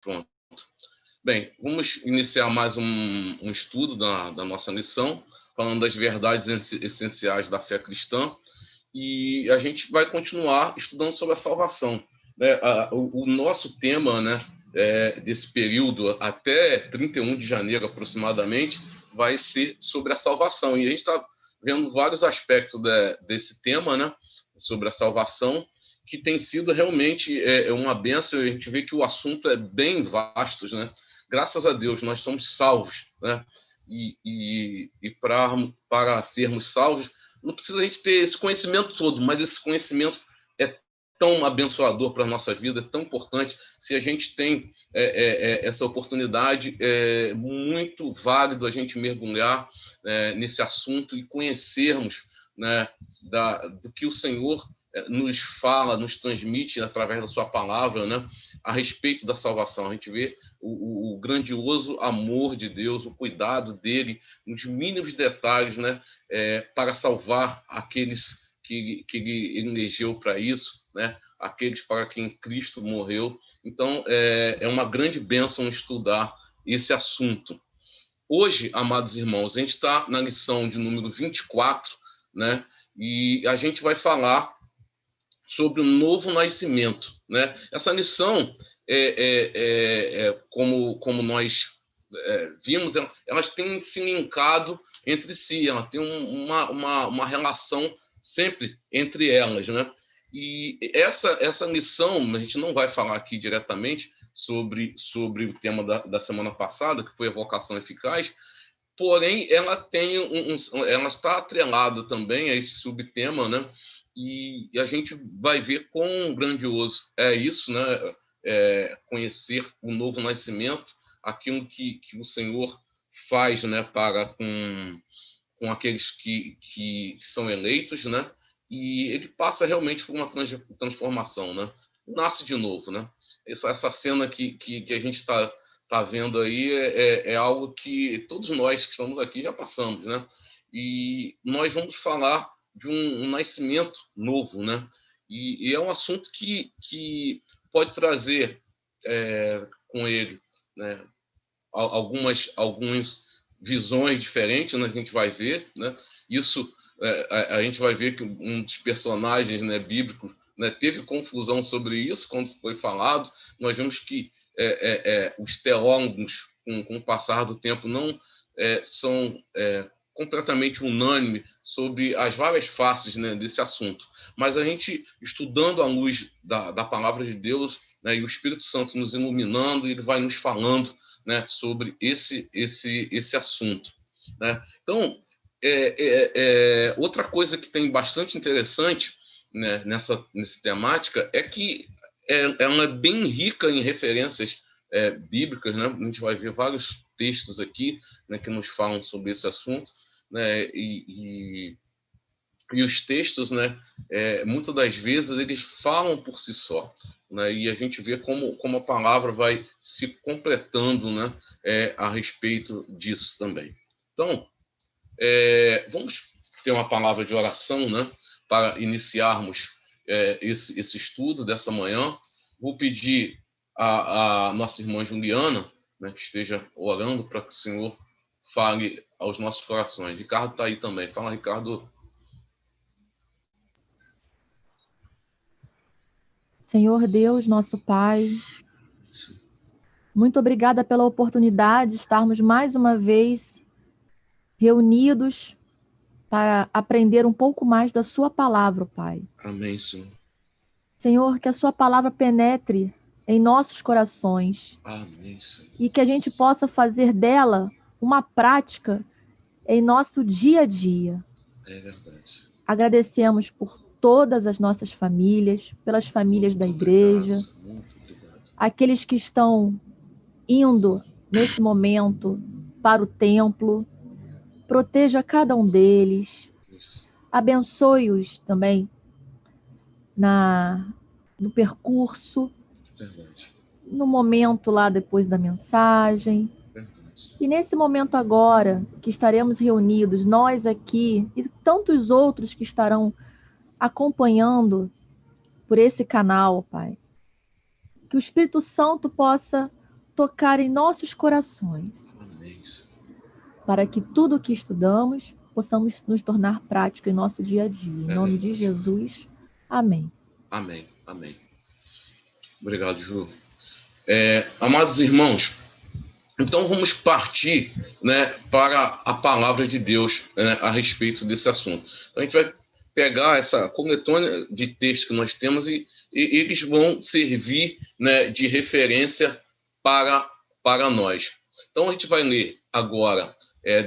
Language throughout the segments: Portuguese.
Pronto. Bem, vamos iniciar mais um estudo da nossa lição, falando das verdades essenciais da fé cristã, e a gente vai continuar estudando sobre a salvação. Né? O nosso tema, né, desse período, até 31 de janeiro aproximadamente, vai ser sobre a salvação, e a gente está vendo vários aspectos desse tema, né, sobre a salvação, que tem sido realmente uma bênção. A gente vê que o assunto é bem vasto, né? Graças a Deus, nós somos salvos, né? E para sermos salvos, não precisa a gente ter esse conhecimento todo, mas esse conhecimento é tão abençoador para a nossa vida, é tão importante. Se a gente tem essa oportunidade, é muito válido a gente mergulhar nesse assunto e conhecermos, né, do que o Senhor nos fala, nos transmite através da sua palavra, né, a respeito da salvação. A gente vê o grandioso amor de Deus, o cuidado dele, nos mínimos detalhes, né, para salvar aqueles que ele elegeu para isso, né, aqueles para quem Cristo morreu. Então, é uma grande bênção estudar esse assunto. Hoje, amados irmãos, a gente está na lição de número 24, né, e a gente vai falar sobre o novo nascimento, né? Essa lição, como nós vimos, elas têm se linkado entre si, ela tem uma relação sempre entre elas, né? E essa lição, a gente não vai falar aqui diretamente sobre o tema da semana passada, que foi a vocação eficaz, porém ela tem ela está atrelada também a esse subtema, né? E a gente vai ver quão grandioso é isso, né? Conhecer o novo nascimento, aquilo que o Senhor faz, né, para com aqueles que são eleitos, né? E ele passa realmente por uma transformação, né? Nasce de novo, né? Essa cena que a gente está vendo aí é algo que todos nós que estamos aqui já passamos, né? E nós vamos falar de um nascimento novo, né? E é um assunto que pode trazer com ele, né, algumas visões diferentes, né, que a gente vai ver, né? Isso a gente vai ver que um dos personagens, né, bíblicos, né, teve confusão sobre isso quando foi falado. Nós vemos que os teólogos, com o passar do tempo, não são completamente unânimes sobre as várias faces, né, desse assunto. Mas a gente, estudando à luz da palavra de Deus, né, e o Espírito Santo nos iluminando, ele vai nos falando, né, sobre esse assunto, né? Então, outra coisa que tem bastante interessante, né, nessa temática é que ela é bem rica em referências bíblicas, né? A gente vai ver vários textos aqui, né, que nos falam sobre esse assunto, né? E os textos, né, muitas das vezes, eles falam por si só, né, e a gente vê como a palavra vai se completando, né, a respeito disso também. Então, vamos ter uma palavra de oração, né, para iniciarmos esse estudo dessa manhã. Vou pedir a nossa irmã Juliana, né, que esteja orando para que o Senhor fale aos nossos corações. Ricardo está aí também. Fala, Ricardo. Senhor Deus, nosso Pai, muito obrigada pela oportunidade de estarmos mais uma vez reunidos para aprender um pouco mais da Sua palavra, Pai. Amém, Senhor. Senhor, que a Sua palavra penetre em nossos corações. Amém, Senhor. E que a gente possa fazer dela uma prática em nosso dia a dia. É verdade. Agradecemos por todas as nossas famílias, pelas famílias da igreja, Muito obrigado. aqueles que estão indo nesse momento para o templo. Proteja cada um deles. Abençoe-os também no percurso, Verdade. no momento lá depois da mensagem. Verdade. E nesse momento agora, que estaremos reunidos, nós aqui e tantos outros que estarão acompanhando por esse canal, Pai, que o Espírito Santo possa tocar em nossos corações, Amém, Senhor. para que tudo o que estudamos possamos nos tornar prático em nosso dia a dia. Em nome de Jesus, amém. Amém, amém. Obrigado, Ju. Amados irmãos, então vamos partir, né, para a palavra de Deus, né, a respeito desse assunto. Então, a gente vai pegar essa coletânea de textos que nós temos e eles vão servir, né, de referência para nós. Então a gente vai ler agora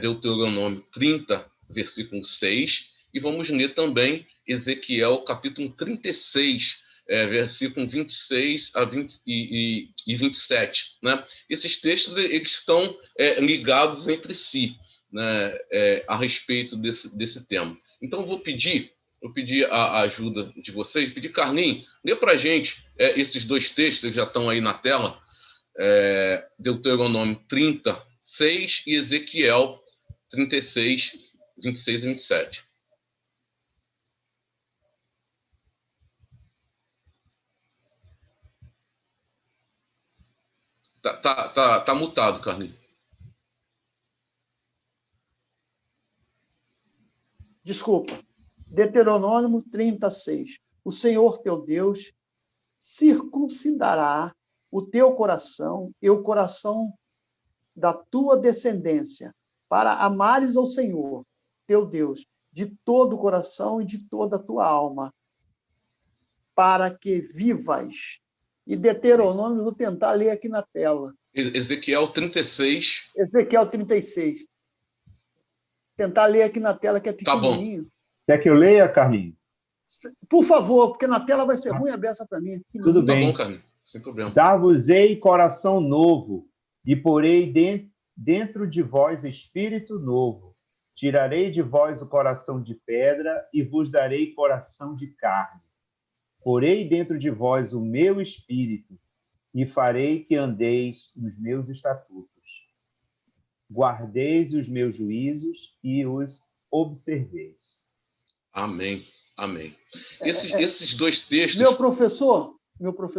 Deuteronômio 30, versículo 6, e vamos ler também Ezequiel, capítulo 36, versículo 26 a 20 e 27. Né? Esses textos eles estão ligados entre si, né, a respeito desse tema. Então eu vou pedir a ajuda de vocês, pedir Carlinhos, lê para a gente esses dois textos que já estão aí na tela, Deuteronômio 36 e Ezequiel 36, 26 e 27. Tá mutado, Carlinhos. Desculpa. Deuteronômio 36. O Senhor teu Deus circuncidará o teu coração e o coração da tua descendência, para amares ao Senhor teu Deus de todo o coração e de toda a tua alma, para que vivas. E Deuteronômio, vou tentar ler aqui na tela. Ezequiel 36. Ezequiel 36. Tentar ler aqui na tela, que é pequenininho. Tá bom. Quer que eu leia, Carlinhos? Por favor, porque na tela vai ser ruim a beça para mim. Tudo bem. Tá bom, Carlinhos, sem problema. Dar-vos-ei coração novo, e porei dentro de vós espírito novo. Tirarei de vós o coração de pedra, e vos darei coração de carne. Porei dentro de vós o meu espírito, e farei que andeis nos meus estatutos. Guardeis os meus juízos e os observeis. Amém, amém. Esses dois textos... Meu professor,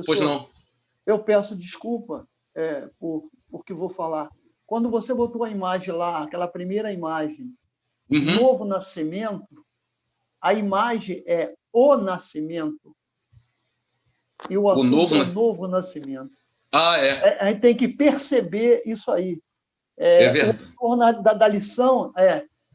Pois não. Eu peço desculpa por que vou falar. Quando você botou a imagem lá, aquela primeira imagem, novo nascimento, a imagem é o nascimento. E o assunto é o novo nascimento. A gente tem que perceber isso aí. O autor da lição,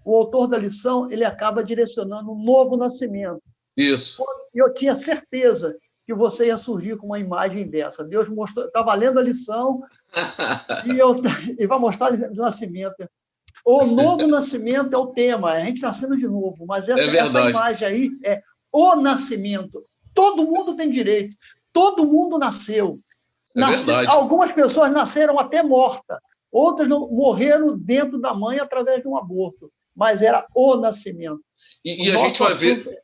o autor da lição, ele acaba direcionando um novo nascimento. Isso. Eu tinha certeza que você ia surgir com uma imagem dessa. Deus mostrou, estava lendo a lição e vai mostrar o nascimento. O novo nascimento é o tema, a gente nascendo de novo, mas essa imagem aí é o nascimento. Todo mundo tem direito, todo mundo nasceu. Algumas pessoas nasceram até mortas, outras morreram dentro da mãe através de um aborto, mas era o nascimento. E a gente vai ver...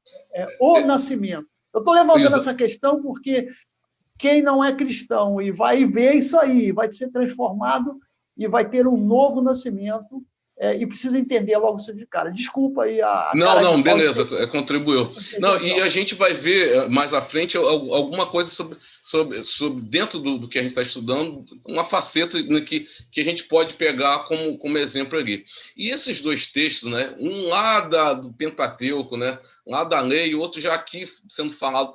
o nascimento. Eu estou levantando essa questão porque quem não é cristão e vai ver isso aí, vai ser transformado e vai ter um novo nascimento e precisa entender logo isso de cara. Desculpa aí a... Não, beleza, contribuiu. Não, e a gente vai ver mais à frente alguma coisa sobre dentro do que a gente está estudando, uma faceta que a gente pode pegar como exemplo ali. E esses dois textos, né, um lá do Pentateuco, né, lá da lei, e outro já aqui sendo falado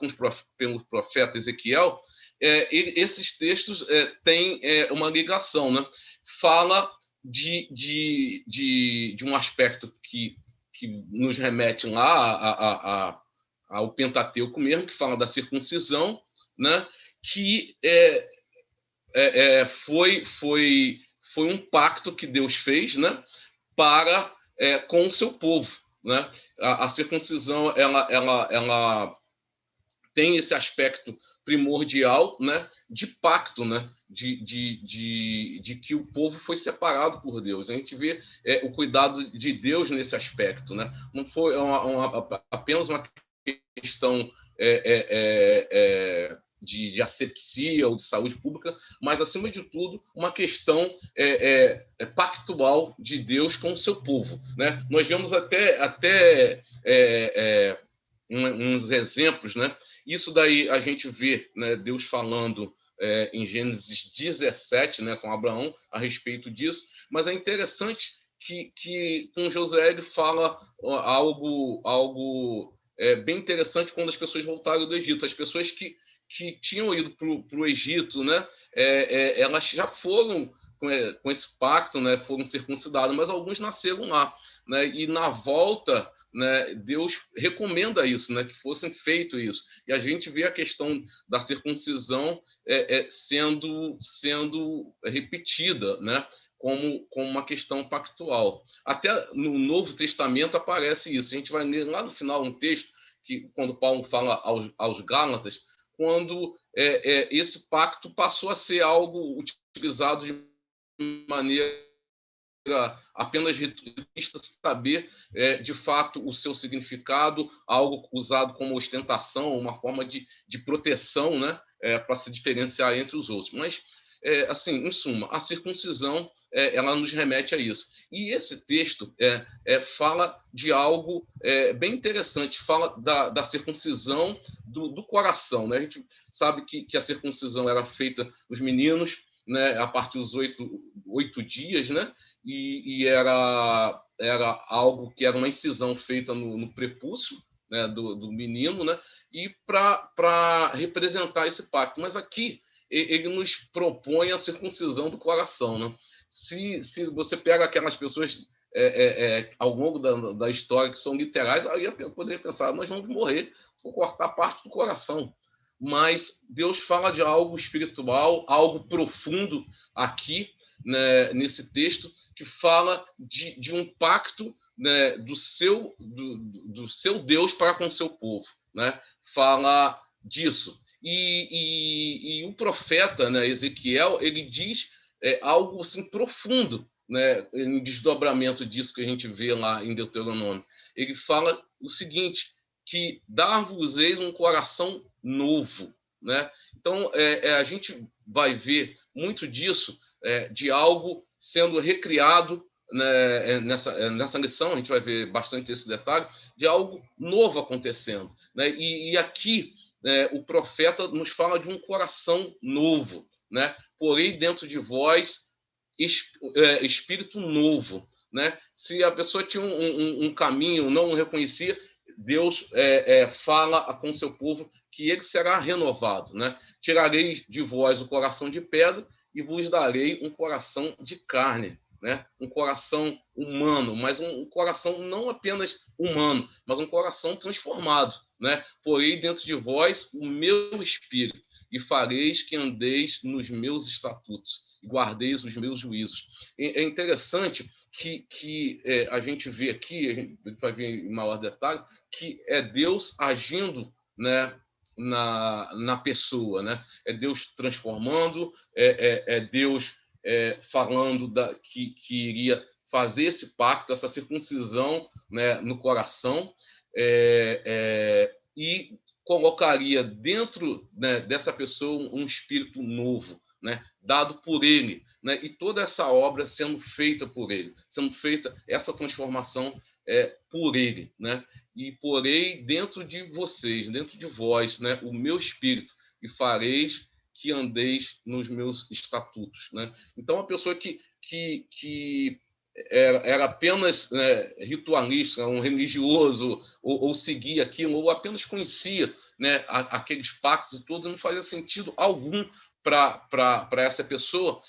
pelo profeta Ezequiel, esses textos têm uma ligação, né? Fala de um aspecto que nos remete lá ao Pentateuco mesmo, que fala da circuncisão, né? Que foi um pacto que Deus fez, né? Com o seu povo, né? A circuncisão ela tem esse aspecto primordial, né? De pacto, né? De que o povo foi separado por Deus. A gente vê o cuidado de Deus nesse aspecto, né? Não foi apenas uma questão de asepsia ou de saúde pública, mas, acima de tudo, uma questão pactual de Deus com o seu povo, né? Nós vemos até uns exemplos, né? Isso daí a gente vê, né, Deus falando em Gênesis 17, né, com Abraão, a respeito disso. Mas é interessante que com Josué ele fala algo bem interessante quando as pessoas voltaram do Egito. As pessoas que tinham ido para o Egito, né, elas já foram com esse pacto, né, foram circuncidadas, mas alguns nasceram lá, né, e na volta, né, Deus recomenda isso, né, que fossem feito isso. E a gente vê a questão da circuncisão sendo repetida, né, como uma questão pactual. Até no Novo Testamento aparece isso. A gente vai ler lá no final um texto que, quando Paulo fala aos Gálatas, quando esse pacto passou a ser algo utilizado de maneira apenas returista, saber de fato o seu significado, algo usado como ostentação, uma forma de proteção, né, para se diferenciar entre os outros. Mas, assim, em suma, a circuncisão ela nos remete a isso. E esse texto fala de algo bem interessante, fala da circuncisão do coração, né? A gente sabe que a circuncisão era feita nos meninos, né, a partir dos 8 dias, né? E era algo que era uma incisão feita no prepúcio, né, do menino, né? E para representar esse pacto. Mas aqui ele nos propõe a circuncisão do coração, né? Se você pega aquelas pessoas ao longo da história que são literais, aí eu poderia pensar, nós vamos morrer, vou cortar parte do coração. Mas Deus fala de algo espiritual, algo profundo aqui, né, nesse texto, que fala de um pacto, né, do seu Deus para com o seu povo, né? Fala disso. E o profeta, né, Ezequiel, ele diz algo assim profundo, né, no desdobramento disso que a gente vê lá em Deuteronômio. Ele fala o seguinte, que dar-vos-eis um coração novo, né? Então, a gente vai ver muito disso, de algo sendo recriado, né, nessa lição, a gente vai ver bastante esse detalhe, de algo novo acontecendo, né? E aqui o profeta nos fala de um coração novo, né? Porém, dentro de vós, espírito novo, né? Se a pessoa tinha um caminho, não o reconhecia, Deus fala com o seu povo que ele será renovado, né? Tirarei de vós o coração de pedra e vos darei um coração de carne, né? Um coração humano, mas um coração não apenas humano, mas um coração transformado, né? Porém dentro de vós o meu espírito e fareis que andeis nos meus estatutos e guardeis os meus juízos. É interessante que a gente vê aqui, a gente vai ver em maior detalhe, que é Deus agindo, né, na pessoa, né? É Deus transformando, Deus falando que iria fazer esse pacto, essa circuncisão, né, no coração, e colocaria dentro, né, dessa pessoa um espírito novo, né, dado por ele, né, e toda essa obra sendo feita por ele, sendo feita essa transformação por ele, né? E porei dentro de vocês, dentro de vós, né, o meu espírito, e fareis que andeis nos meus estatutos, né? Então, a pessoa que era apenas, né, ritualista, um religioso, ou seguia aquilo, ou apenas conhecia, né, aqueles pactos e todos, não fazia sentido algum para essa pessoa.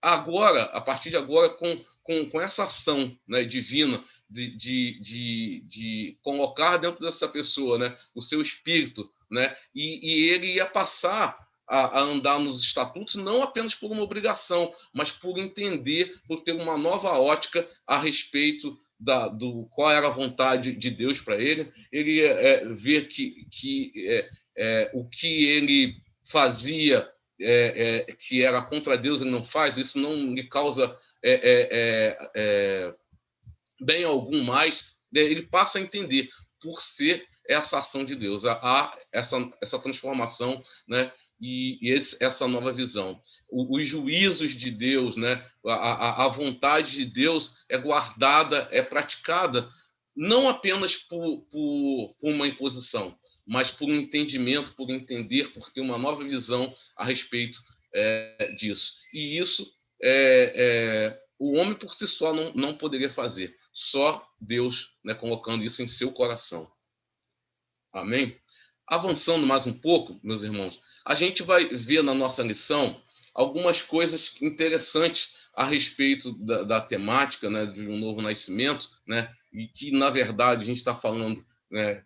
Agora, a partir de agora, com essa ação, né, divina de colocar dentro dessa pessoa, né, o seu espírito, né, e ele ia passar a andar nos estatutos, não apenas por uma obrigação, mas por entender, por ter uma nova ótica a respeito do qual era a vontade de Deus para ele. Ele ia ver que o que ele fazia, que era contra Deus, ele não faz, isso não lhe causa bem algum mais, ele passa a entender, por ser essa ação de Deus, essa transformação, né? E essa nova visão. Os juízos de Deus, né? A vontade de Deus é guardada, é praticada, não apenas por uma imposição, mas por um entendimento, por entender, por ter uma nova visão a respeito disso. E isso o homem por si só não poderia fazer. Só Deus, né, colocando isso em seu coração. Amém? Avançando mais um pouco, meus irmãos, a gente vai ver na nossa lição algumas coisas interessantes a respeito da temática, né, de um novo nascimento, né, e que, na verdade, a gente está falando, né,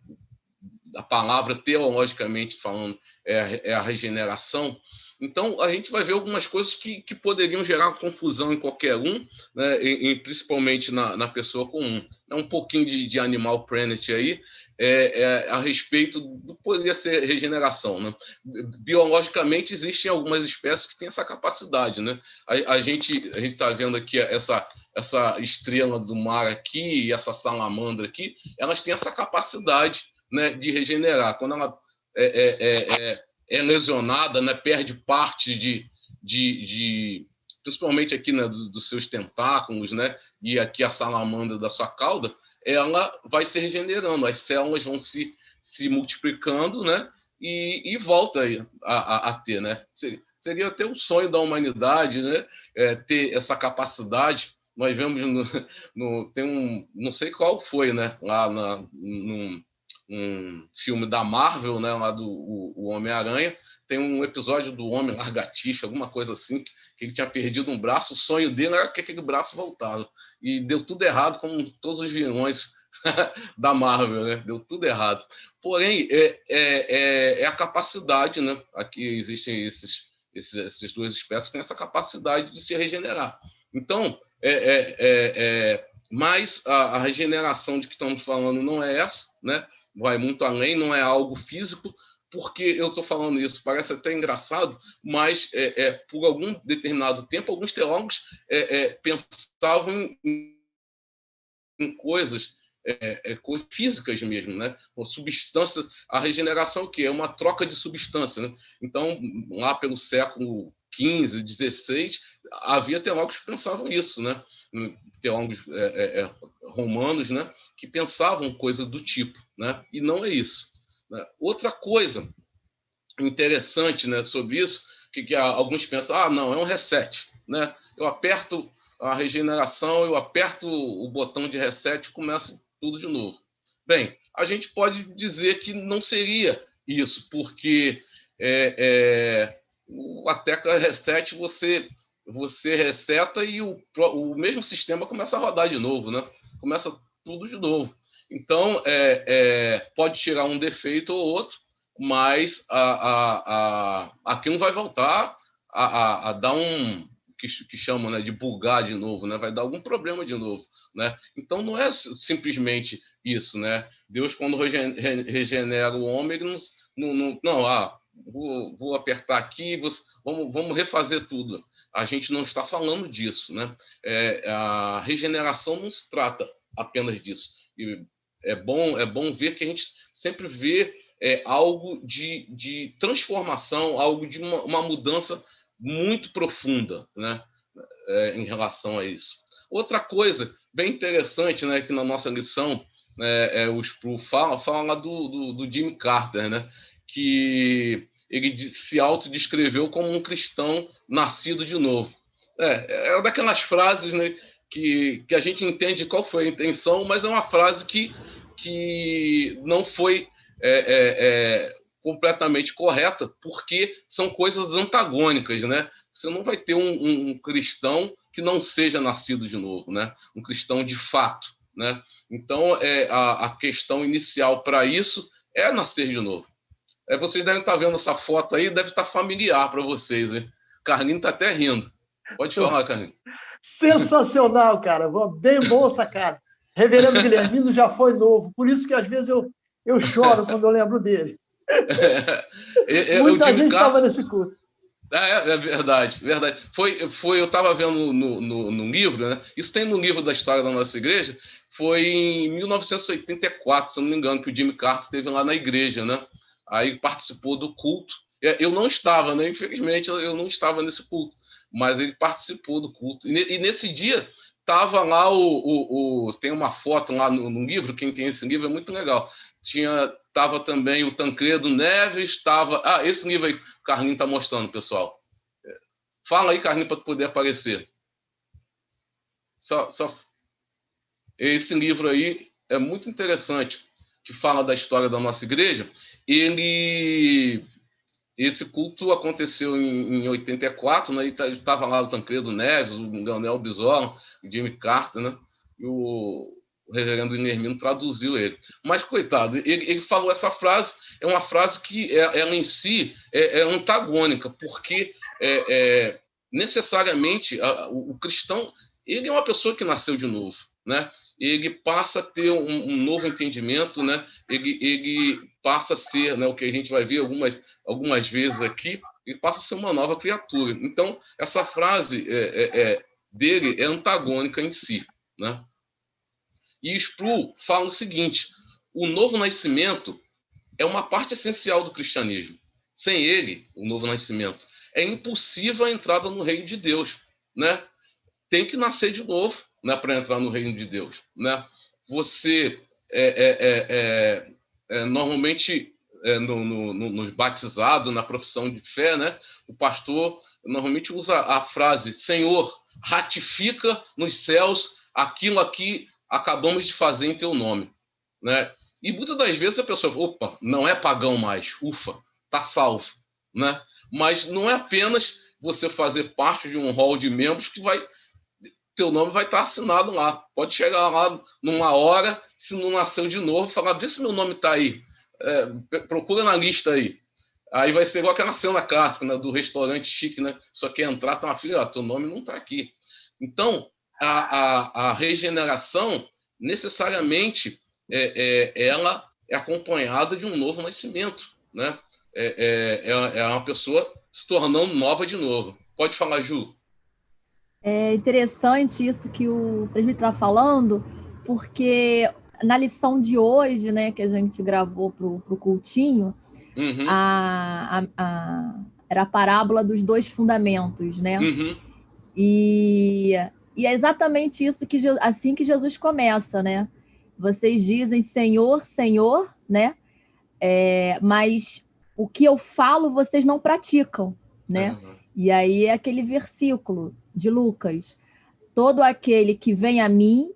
a palavra, teologicamente falando, é a regeneração. Então, a gente vai ver algumas coisas que poderiam gerar confusão em qualquer um, né, principalmente na pessoa comum. É um pouquinho de Animal Planet aí, a respeito do que poderia ser regeneração, né? Biologicamente, existem algumas espécies que têm essa capacidade, né? A gente está vendo aqui essa estrela do mar aqui e essa salamandra aqui, elas têm essa capacidade, né, de regenerar. Quando ela é lesionada, né, perde parte principalmente aqui, né, dos seus tentáculos, né, e aqui a salamandra da sua cauda, ela vai se regenerando, as células vão se multiplicando, né, e volta a ter, né? Seria até um sonho da humanidade, né, ter essa capacidade. Nós vemos tem não sei qual foi, né, lá num filme da Marvel, né, lá do Homem-Aranha, tem um episódio do Homem Largatixa, alguma coisa assim, que ele tinha perdido um braço, o sonho dele era que aquele braço voltava. E deu tudo errado, como todos os vilões da Marvel, né? Deu tudo errado. Porém, é a capacidade, né? Aqui existem essas duas espécies que têm essa capacidade de se regenerar. Então, mas a regeneração de que estamos falando não é essa, né? Vai muito além, não é algo físico. Porque eu estou falando isso, parece até engraçado, mas por algum determinado tempo, alguns teólogos pensavam em coisas físicas mesmo, né? Ou substâncias. A regeneração, o quê? É uma troca de substância, né? Então, lá pelo século XV, XVI, havia teólogos que pensavam isso, né? Teólogos romanos, né? Que pensavam coisas do tipo, né? E não é isso. Outra coisa interessante, né, sobre isso, que alguns pensam, não, é um reset, né? Eu aperto a regeneração, eu aperto o botão de reset e começa tudo de novo. Bem, a gente pode dizer que não seria isso, porque a tecla reset você reseta e o mesmo sistema começa a rodar de novo, né? Começa tudo de novo. Então, pode tirar um defeito ou outro, mas aquilo vai voltar a dar que chamam, né, de bugar de novo, né? Vai dar algum problema de novo, né? Então, não é simplesmente isso, né? Deus, quando regenera o homem, ele vou apertar aqui, vamos refazer tudo. A gente não está falando disso, né? A regeneração não se trata apenas disso. E é bom ver que a gente sempre vê algo de transformação, algo de uma mudança muito profunda, né, em relação a isso. Outra coisa bem interessante, né, que na nossa lição o Sproul fala do Jimmy Carter, né, que ele se autodescreveu como um cristão nascido de novo. É daquelas frases, né, que a gente entende qual foi a intenção, mas é uma frase que não foi completamente correta, porque são coisas antagônicas, né? Você não vai ter um cristão que não seja nascido de novo, né? Um cristão de fato, né? Então, a questão inicial para isso é nascer de novo. Vocês devem estar vendo essa foto aí, deve estar familiar para vocês, né? Carlinhos está até rindo. Pode falar, Carlinhos. Sensacional, cara. Bem bom essa cara. Reverendo Guilhermino já foi novo, por isso que às vezes eu choro quando eu lembro dele. Muita gente estava nesse culto. É verdade, verdade. Eu estava vendo no livro, né? Isso tem no livro da história da nossa igreja. Foi em 1984, se eu não me engano, que o Jimmy Carter esteve lá na igreja, né? Aí participou do culto. Eu não estava, né? Infelizmente, eu não estava nesse culto, mas ele participou do culto. E nesse dia tava lá tem uma foto lá no livro, quem tem esse livro é muito legal. Tava também o Tancredo Neves, esse livro aí que o Carlinhos está mostrando, pessoal. Fala aí, Carlinhos, para poder aparecer. Esse livro aí é muito interessante, que fala da história da nossa igreja. Esse culto aconteceu em 84, né? E estava lá o Tancredo Neves, o Leonel Brizola, o Jimmy Carter, né? E o reverendo Inermino traduziu ele. Mas, coitado, ele falou essa frase, é uma frase que ela em si é antagônica, porque necessariamente o cristão, ele é uma pessoa que nasceu de novo, né? Ele passa a ter um novo entendimento, né? Ele passa a ser, né, o que a gente vai ver algumas vezes aqui, ele passa a ser uma nova criatura. Então, essa frase dele é antagônica em si, né? E Sproul fala o seguinte: o novo nascimento é uma parte essencial do cristianismo. Sem ele, o novo nascimento, é impossível a entrada no reino de Deus, né? Tem que nascer de novo, né, para entrar no reino de Deus, né? Você normalmente nos batizados, na profissão de fé, né, o pastor normalmente usa a frase: Senhor, ratifica nos céus aquilo aqui acabamos de fazer em teu nome, né? E muitas das vezes a pessoa, opa, não é pagão mais, ufa, tá salvo, né? Mas não é apenas você fazer parte de um hall de membros que teu nome vai estar assinado lá. Pode chegar lá numa hora, se não nasceu de novo, falar: vê se meu nome está aí, procura na lista aí. Aí vai ser igual aquela cena clássica, né, do restaurante chique, né? Só quer entrar, tá uma filha, teu nome não está aqui. Então, a regeneração, necessariamente, ela é acompanhada de um novo nascimento, né? É uma pessoa se tornando nova de novo. Pode falar, Ju. É interessante isso que o presbítero está falando, porque na lição de hoje, né, que a gente gravou para o cultinho, Uhum. era a parábola dos dois fundamentos, né? Uhum. E é exatamente isso assim que Jesus começa, né? Vocês dizem Senhor, Senhor, né? Mas o que eu falo vocês não praticam, né? Uhum. E aí é aquele versículo de Lucas: todo aquele que vem a mim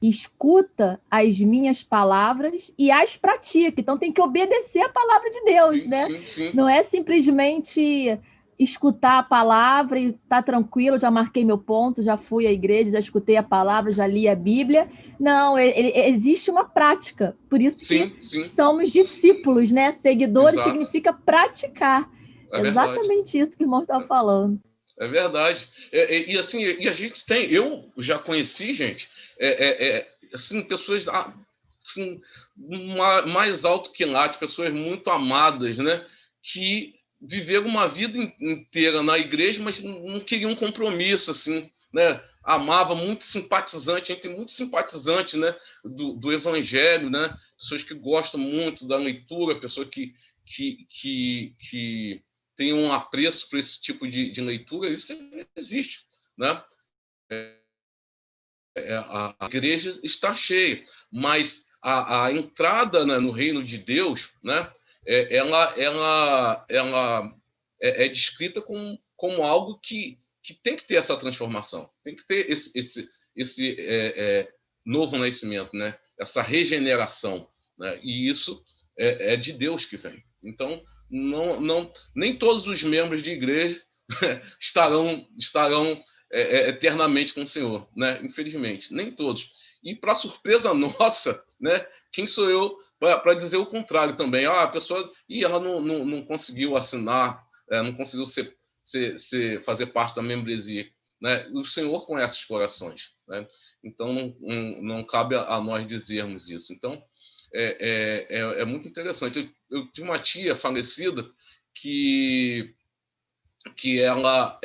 escuta as minhas palavras e as pratica. Então tem que obedecer a palavra de Deus, sim, né? Sim, sim. Não é simplesmente escutar a palavra e tá tranquilo, já marquei meu ponto, já fui à igreja, já escutei a palavra, já li a Bíblia. Não, existe uma prática. Por isso que sim. somos discípulos, né? Seguidores Exato. significa praticar. É exatamente isso que o irmão está falando. É verdade. E assim, a gente eu já conheci, gente, assim, pessoas assim, mais alto que lá, pessoas muito amadas, né? Que viveram uma vida inteira na igreja, mas não queriam um compromisso, assim, né? Amava, muito simpatizante, a gente tem muito simpatizante, né? Do evangelho, né? Pessoas que gostam muito da leitura, pessoas que tem um apreço por esse tipo de leitura, isso existe, né? A igreja está cheia, mas a entrada, né, no reino de Deus, né, ela é descrita como algo que tem que ter essa transformação, tem que ter esse novo nascimento, né, essa regeneração, né, e isso é de Deus que vem. Então, nem todos os membros de igreja estarão eternamente com o Senhor, né? Infelizmente, nem todos. E para surpresa nossa, né? Quem sou eu para dizer o contrário também? A pessoa ela não conseguiu assinar, não conseguiu fazer parte da membresia, né? O Senhor conhece os corações, né? Então não cabe a nós dizermos isso. Então é muito interessante. Eu tive uma tia falecida que ela,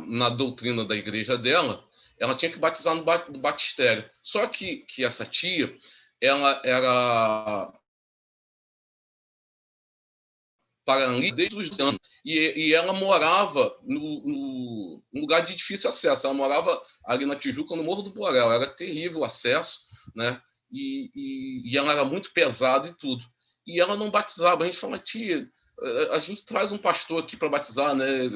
na doutrina da igreja dela, ela tinha que batizar no batistério. Só que essa tia, ela era paralítica desde os anos. E ela morava um lugar de difícil acesso. Ela morava ali na Tijuca, no Morro do Borel. Era terrível o acesso, né? E ela era muito pesada e tudo. E ela não batizava. A gente fala, tia, a gente traz um pastor aqui para batizar, né?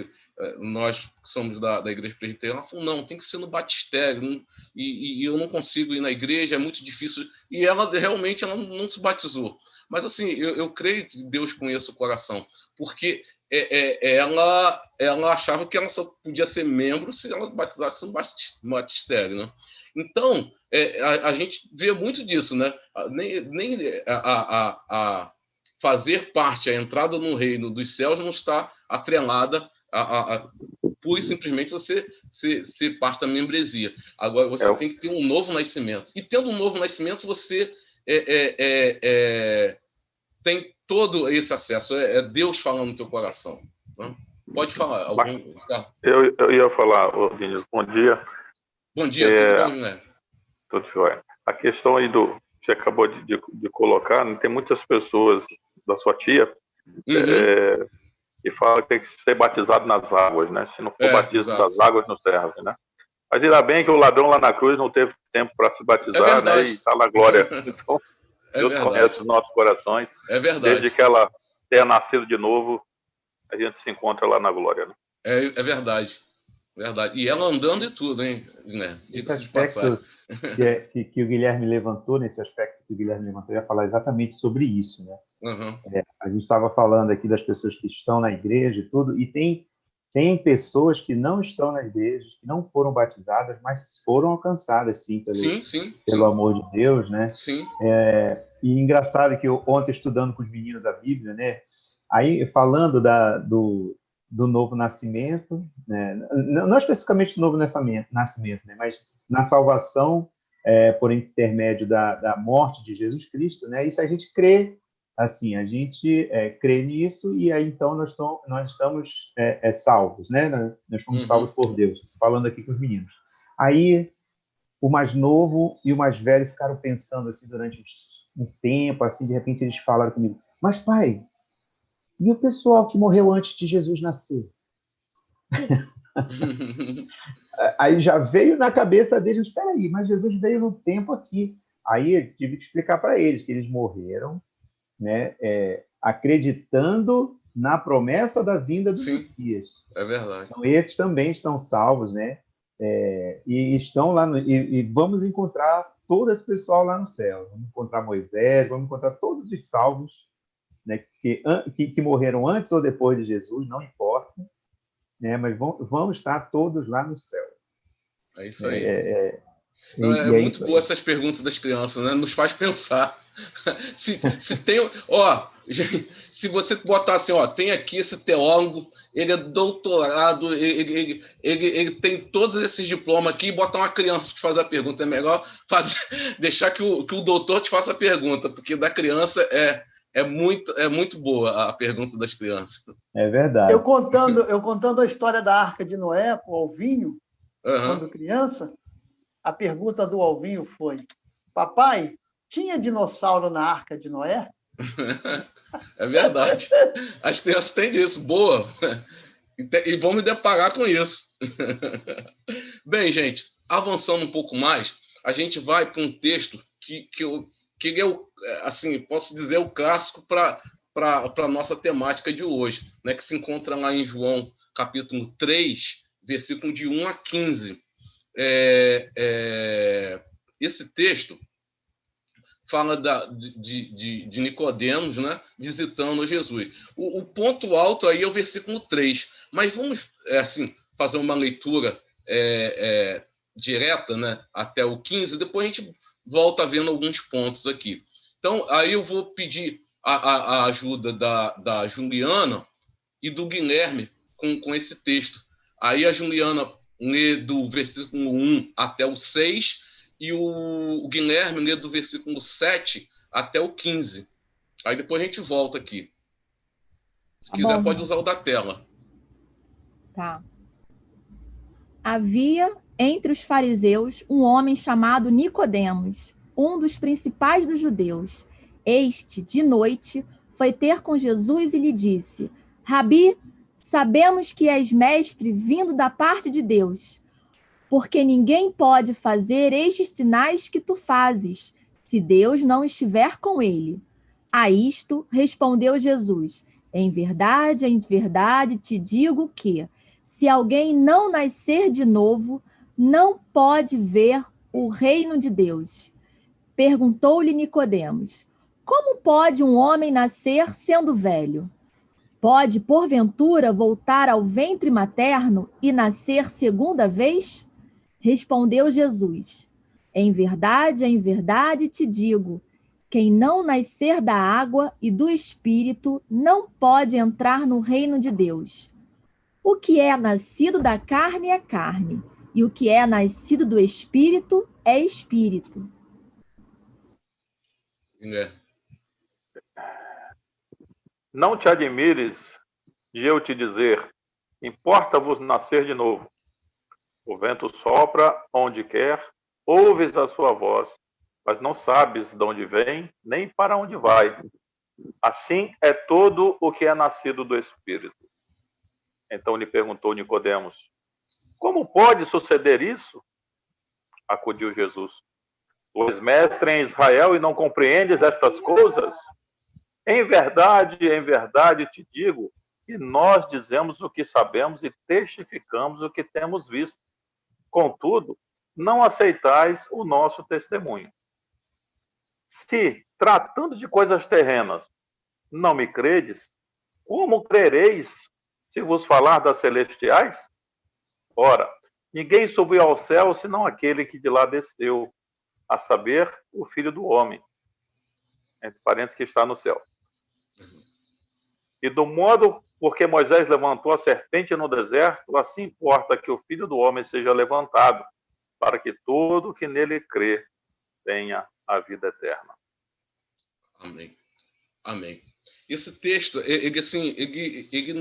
Nós que somos da igreja presbiteriana. Ela falou, não, tem que ser no batistério. E eu não consigo ir na igreja, é muito difícil. E ela realmente ela não se batizou. Mas assim, eu creio que Deus conhece o coração, porque ela achava que ela só podia ser membro se ela batizasse no batistério, né? Então, a gente vê muito disso, né? Nem a fazer parte, a entrada no reino dos céus não está atrelada a pura e simplesmente você ser parte da membresia. Agora, você tem que ter um novo nascimento. E tendo um novo nascimento, você tem todo esse acesso. É Deus falando no teu coração. Né? Pode falar. Eu ia falar, Vinícius, bom dia. Bom dia, tudo bom, né? Tudo jóia. A questão aí que você acabou de colocar, né, tem muitas pessoas da sua tia que falam que tem que ser batizado nas águas, né? Se não for batismo das águas, não serve, né? Mas ainda bem que o ladrão lá na cruz não teve tempo para se batizar, né? E está na glória. Então, Deus conhece os nossos corações. É verdade. Desde que ela tenha nascido de novo, a gente se encontra lá na glória, né? É verdade. Verdade. E ela andando e tudo, hein? Né? Esse aspecto que o Guilherme levantou, nesse aspecto que o Guilherme levantou, eu ia falar exatamente sobre isso, né? Uhum. A gente estava falando aqui das pessoas que estão na igreja e tudo, e tem pessoas que não estão na igreja, que não foram batizadas, mas foram alcançadas, sim, pelo amor de Deus, né? Sim. E engraçado que eu, ontem, estudando com os meninos da Bíblia, né? Aí, falando do novo nascimento, né? Não especificamente do novo nascimento, né? Mas na salvação por intermédio da morte de Jesus Cristo, né? Isso a gente crê, assim, a gente crê nisso e aí então nós estamos salvos, né? Nós fomos salvos por Deus, falando aqui com os meninos. Aí o mais novo e o mais velho ficaram pensando assim durante um tempo, assim, de repente eles falaram comigo, mas pai, e o pessoal que morreu antes de Jesus nascer? Aí já veio na cabeça deles, espera aí, mas Jesus veio no tempo aqui. Aí eu tive que explicar para eles que eles morreram, né, acreditando na promessa da vinda do Messias. É verdade. Então, esses também estão salvos, né? E estão lá e vamos encontrar todo esse pessoal lá no céu. Vamos encontrar Moisés, vamos encontrar todos os salvos, né, que morreram antes ou depois de Jesus, não importa, né, mas vão estar todos lá no céu. É isso aí. É muito boa essas perguntas das crianças, né? Nos faz pensar. se tem, se você botar assim, tem aqui esse teólogo, ele é doutorado, ele tem todos esses diplomas aqui, e botar uma criança para te fazer a pergunta. É melhor deixar que o doutor te faça a pergunta, porque da criança é muito boa a pergunta das crianças. É verdade. Eu contando a história da Arca de Noé para o Alvinho, quando criança, a pergunta do Alvinho foi: papai, tinha dinossauro na Arca de Noé? É verdade. As crianças têm disso. Boa. E vão me deparar com isso. Bem, gente, avançando um pouco mais, a gente vai para um texto que é assim, posso dizer, o clássico para a nossa temática de hoje, né, que se encontra lá em João, capítulo 3, versículo de 1 a 15. Esse texto fala de Nicodemos, né, visitando Jesus. O ponto alto aí é o versículo 3, mas vamos assim, fazer uma leitura direta, né, até o 15, depois a gente volta vendo alguns pontos aqui. Então, aí eu vou pedir a ajuda da Juliana e do Guilherme com esse texto. Aí a Juliana lê do versículo 1 até o 6 e o Guilherme lê do versículo 7 até o 15. Aí depois a gente volta aqui. Se quiser, pode usar o da tela. Tá. Havia entre os fariseus um homem chamado Nicodemos, um dos principais dos judeus. Este, de noite, foi ter com Jesus e lhe disse: Rabi, sabemos que és mestre vindo da parte de Deus, porque ninguém pode fazer estes sinais que tu fazes, se Deus não estiver com ele. A isto respondeu Jesus: em verdade, te digo que, se alguém não nascer de novo, não pode ver o reino de Deus. Perguntou-lhe Nicodemos: como pode um homem nascer sendo velho? Pode, porventura, voltar ao ventre materno e nascer segunda vez? Respondeu Jesus: em verdade te digo, quem não nascer da água e do Espírito não pode entrar no reino de Deus. O que é nascido da carne é carne, e o que é nascido do Espírito é Espírito. Não te admires de eu te dizer, importa-vos nascer de novo. O vento sopra onde quer, ouves a sua voz, mas não sabes de onde vem, nem para onde vai. Assim é todo o que é nascido do Espírito. Então lhe perguntou Nicodemos: como pode suceder isso? Acudiu Jesus: tu és mestre em Israel e não compreendes estas coisas? Em verdade te digo que nós dizemos o que sabemos e testificamos o que temos visto. Contudo, não aceitais o nosso testemunho. Se, tratando de coisas terrenas, não me credes, como crereis se vos falar das celestiais? Ora, ninguém subiu ao céu senão aquele que de lá desceu, a saber, o Filho do Homem, entre parênteses, que está no céu. E do modo porque Moisés levantou a serpente no deserto, assim importa que o Filho do Homem seja levantado, para que todo que nele crê tenha a vida eterna. Amém. Amém. Esse texto, ele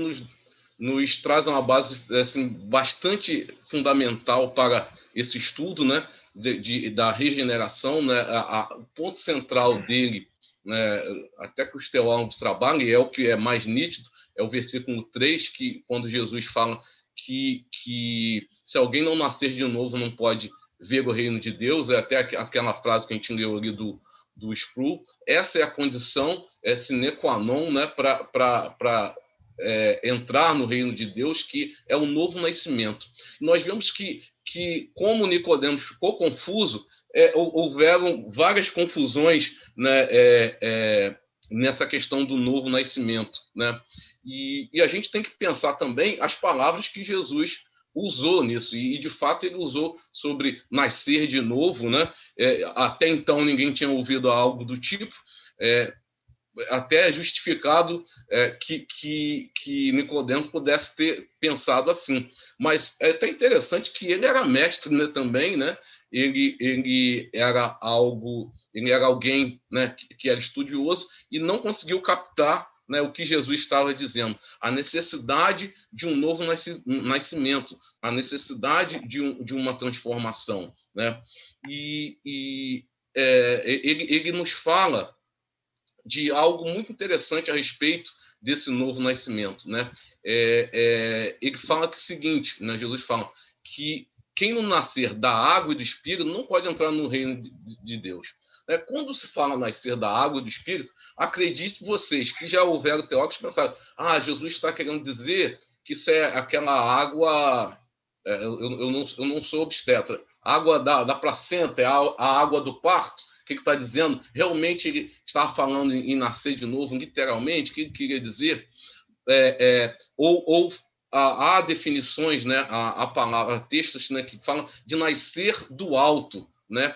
nos traz uma base assim, bastante fundamental para esse estudo, né, da regeneração, né, o ponto central dele, né, até que os teólogos trabalham, e é o que é mais nítido, é o versículo 3, que quando Jesus fala que se alguém não nascer de novo não pode ver o reino de Deus, é até aquela frase que a gente leu ali do Sproul. Essa é a condição sine qua non, né, para entrar no reino de Deus, que é o novo nascimento. Nós vemos que como Nicodemos ficou confuso, houveram várias confusões, né, nessa questão do novo nascimento, né? E a gente tem que pensar também as palavras que Jesus usou nisso, e de fato ele usou sobre nascer de novo, né? Até então ninguém tinha ouvido algo do tipo, até é justificado que Nicodemos pudesse ter pensado assim. Mas é até interessante que ele era mestre, né, também, né? Ele era alguém, né, que era estudioso e não conseguiu captar, né, o que Jesus estava dizendo, a necessidade de um novo nascimento, a necessidade de uma transformação, né? Ele nos fala de algo muito interessante a respeito desse novo nascimento, né? Ele fala que é o seguinte, né? Jesus fala que quem não nascer da água e do Espírito não pode entrar no reino de Deus. Quando se fala nascer da água e do Espírito, acredite vocês que já houveram teólogos que pensaram: Jesus está querendo dizer que isso é aquela água, eu não sou obstetra, água da placenta, é a água do parto, que ele está dizendo. Realmente ele estava falando em nascer de novo, literalmente, o que ele queria dizer? Ou há definições, né, a palavra, textos, né, que falam de nascer do alto, né?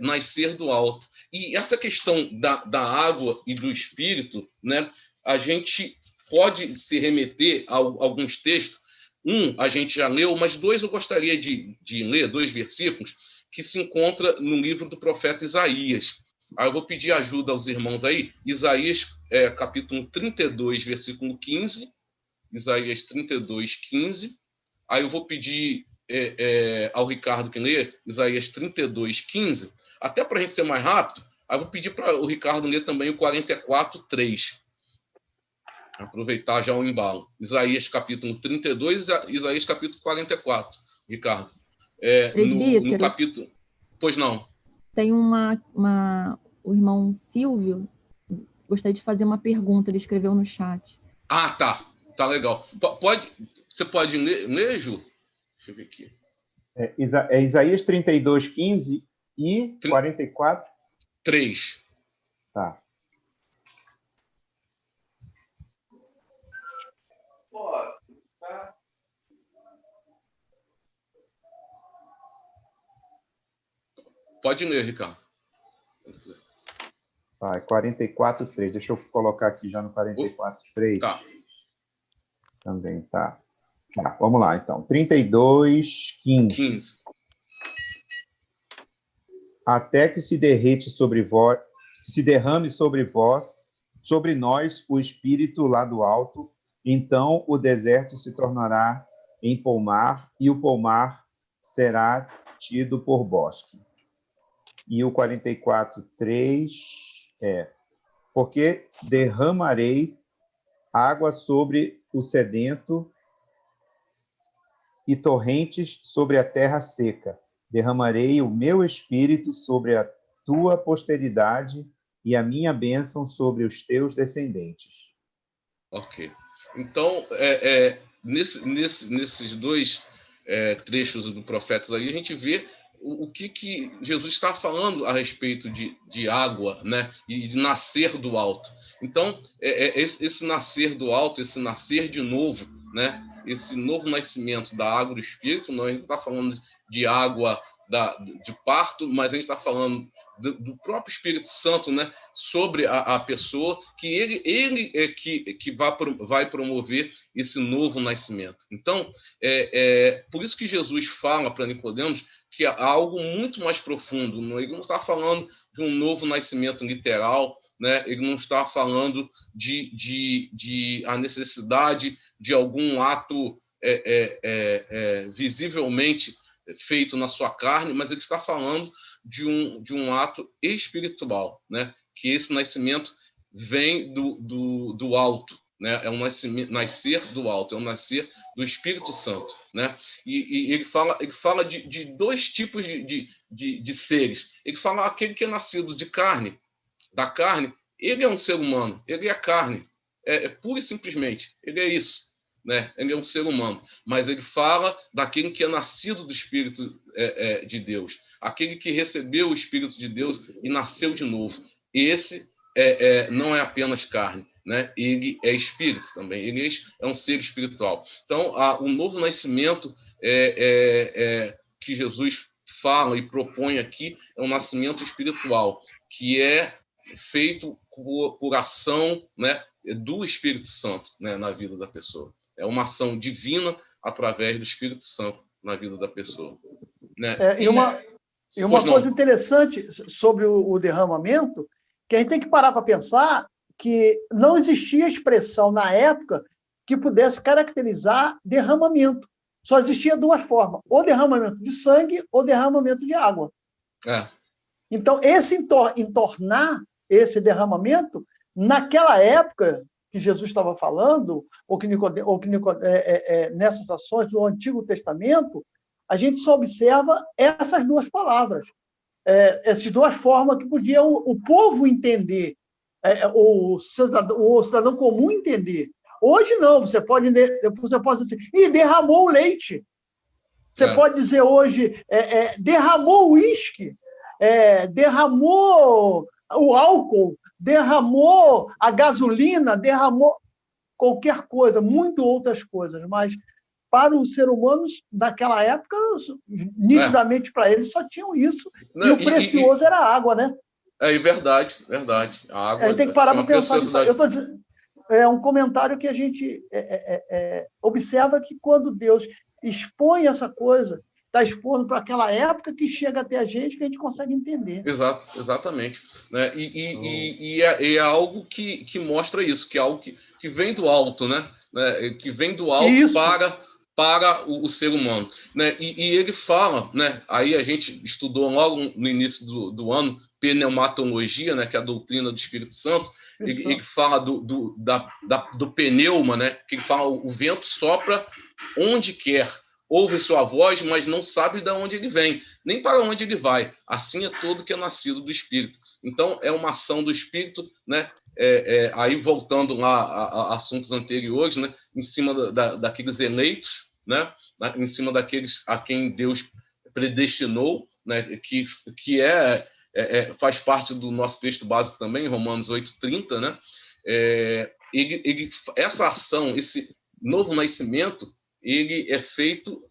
Nascer do alto. E essa questão da água e do Espírito, né, a gente pode se remeter a alguns textos. A gente já leu, mas dois eu gostaria de ler, 2 versículos, que se encontra no livro do profeta Isaías. Aí eu vou pedir ajuda aos irmãos aí. Isaías, capítulo 32, versículo 15. Isaías 32, 15. Aí eu vou pedir ao Ricardo que lê Isaías 32, 15. Até para a gente ser mais rápido, aí eu vou pedir para o Ricardo ler também o 44, 3. Aproveitar já o embalo. Isaías capítulo 32 e Isaías capítulo 44, Ricardo. No capítulo... Pois não. Tem o irmão Silvio, gostaria de fazer uma pergunta, ele escreveu no chat. Ah, tá. Tá legal. Você pode ler, Ju? Deixa eu ver aqui. Isaías 32, 15 e 44? 3. Tá. Pode ler, Ricardo. Tá, é 44, 3. Deixa eu colocar aqui já no 44, 3. Tá. Também, tá. Tá, vamos lá, então. 32, 15. Até que se derrete sobre vós, se derrame sobre vós, sobre nós, o Espírito lá do alto, então o deserto se tornará em pomar, e o pomar será tido por bosque. E o 44, 3 porque derramarei água sobre o sedento e torrentes sobre a terra seca. Derramarei o meu espírito sobre a tua posteridade e a minha bênção sobre os teus descendentes. Ok. Então, nesses dois trechos do Profetas aí, a gente vê o que Jesus está falando a respeito de água, né? E de nascer do alto. Então, esse nascer do alto, esse nascer de novo, né? Esse novo nascimento da água do Espírito, não, a gente está falando de água de parto, mas a gente está falando do próprio Espírito Santo, né, sobre a pessoa, que ele é que vai promover esse novo nascimento. Então, por isso que Jesus fala para Nicodemos que há algo muito mais profundo. Ele não está falando de um novo nascimento literal, né? Ele não está falando de a necessidade de algum ato visivelmente feito na sua carne, mas ele está falando de um ato espiritual, né? Que esse nascimento vem do alto, né? É um nascer do alto, é um nascer do Espírito Santo, né? E ele fala de dois tipos de seres. Ele fala aquele que é nascido de carne, da carne, ele é um ser humano, ele é carne, pura e simplesmente, ele é isso. Né? Ele é um ser humano, mas ele fala daquele que é nascido do Espírito de Deus, aquele que recebeu o Espírito de Deus e nasceu de novo. Esse não é apenas carne, né? Ele é espírito também, ele é um ser espiritual. Então, o novo nascimento que Jesus fala e propõe aqui é um nascimento espiritual, que é feito por ação, né, do Espírito Santo, né, na vida da pessoa. É uma ação divina através do Espírito Santo na vida da pessoa. Né? E uma coisa interessante sobre o derramamento, que a gente tem que parar para pensar que não existia expressão na época que pudesse caracterizar derramamento. Só existia duas formas, ou derramamento de sangue ou derramamento de água. Então, entornar esse derramamento, naquela época que Jesus estava falando, nessas ações do Antigo Testamento, a gente só observa essas duas palavras, essas duas formas que podia o povo entender, o cidadão comum entender. Hoje não, você pode dizer, e derramou o leite. Você pode dizer hoje, derramou o uísque, derramou o álcool, derramou a gasolina, derramou qualquer coisa, muito outras coisas, mas para os seres humanos daquela época, nitidamente para eles só tinham isso, e o precioso era a água, né? Verdade. A água, a gente tem que parar para pensar nisso. Eu estou dizendo, é um comentário que a gente observa que quando Deus expõe essa coisa, está expondo para aquela época que chega até a gente consegue entender. Exatamente. Né? E é algo que mostra isso, que é algo que vem do alto, né? Que vem do alto para o ser humano. Né? E ele fala, né? Aí a gente estudou logo no início do ano, pneumatologia, né? Que é a doutrina do Espírito Santo. ele fala do pneuma, né? Que ele fala o vento sopra onde quer, ouve sua voz, mas não sabe de onde ele vem, nem para onde ele vai. Assim é todo que é nascido do Espírito. Então, é uma ação do Espírito, né? Aí, voltando lá a assuntos anteriores, né? Em cima daqueles eleitos, né? Em cima daqueles a quem Deus predestinou, né? Que faz parte do nosso texto básico também, Romanos 8:30, né? Essa ação, esse novo nascimento, ele é feito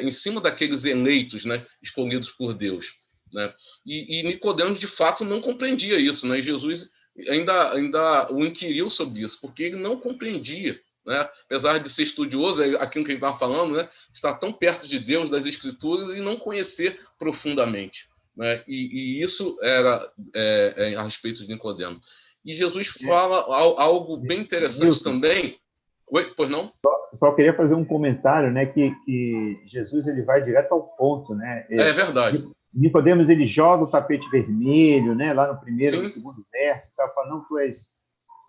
em cima daqueles eleitos, né? Escolhidos por Deus, né? E Nicodemos, de fato, não compreendia isso, né? E Jesus ainda o inquiriu sobre isso, porque ele não compreendia, né? Apesar de ser estudioso, aquilo que ele estava falando, né? Estar tão perto de Deus, das Escrituras, e não conhecer profundamente, né? E isso era a respeito de Nicodemo. E Jesus fala algo bem interessante também. Oi, pois não? Só queria fazer um comentário, né? Que Jesus ele vai direto ao ponto, né? É verdade. Nicodemos ele joga o tapete vermelho, né? Lá no primeiro, no segundo verso, tá falando,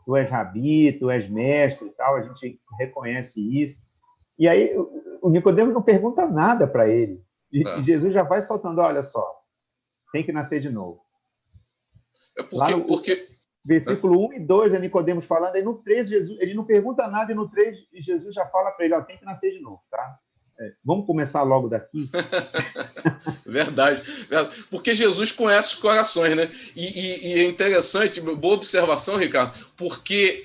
tu és rabi, tu és mestre, e tal. A gente reconhece isso. E aí o Nicodemos não pergunta nada para ele. E Jesus já vai soltando, olha só, tem que nascer de novo. Porque versículo 1 e 2 é Nicodemos falando, aí no 3 Jesus, ele não pergunta nada, e no 3 Jesus já fala para ele, ó, tem que nascer de novo, tá? Vamos começar logo daqui. Verdade. Porque Jesus conhece os corações, né? E é interessante, boa observação, Ricardo, porque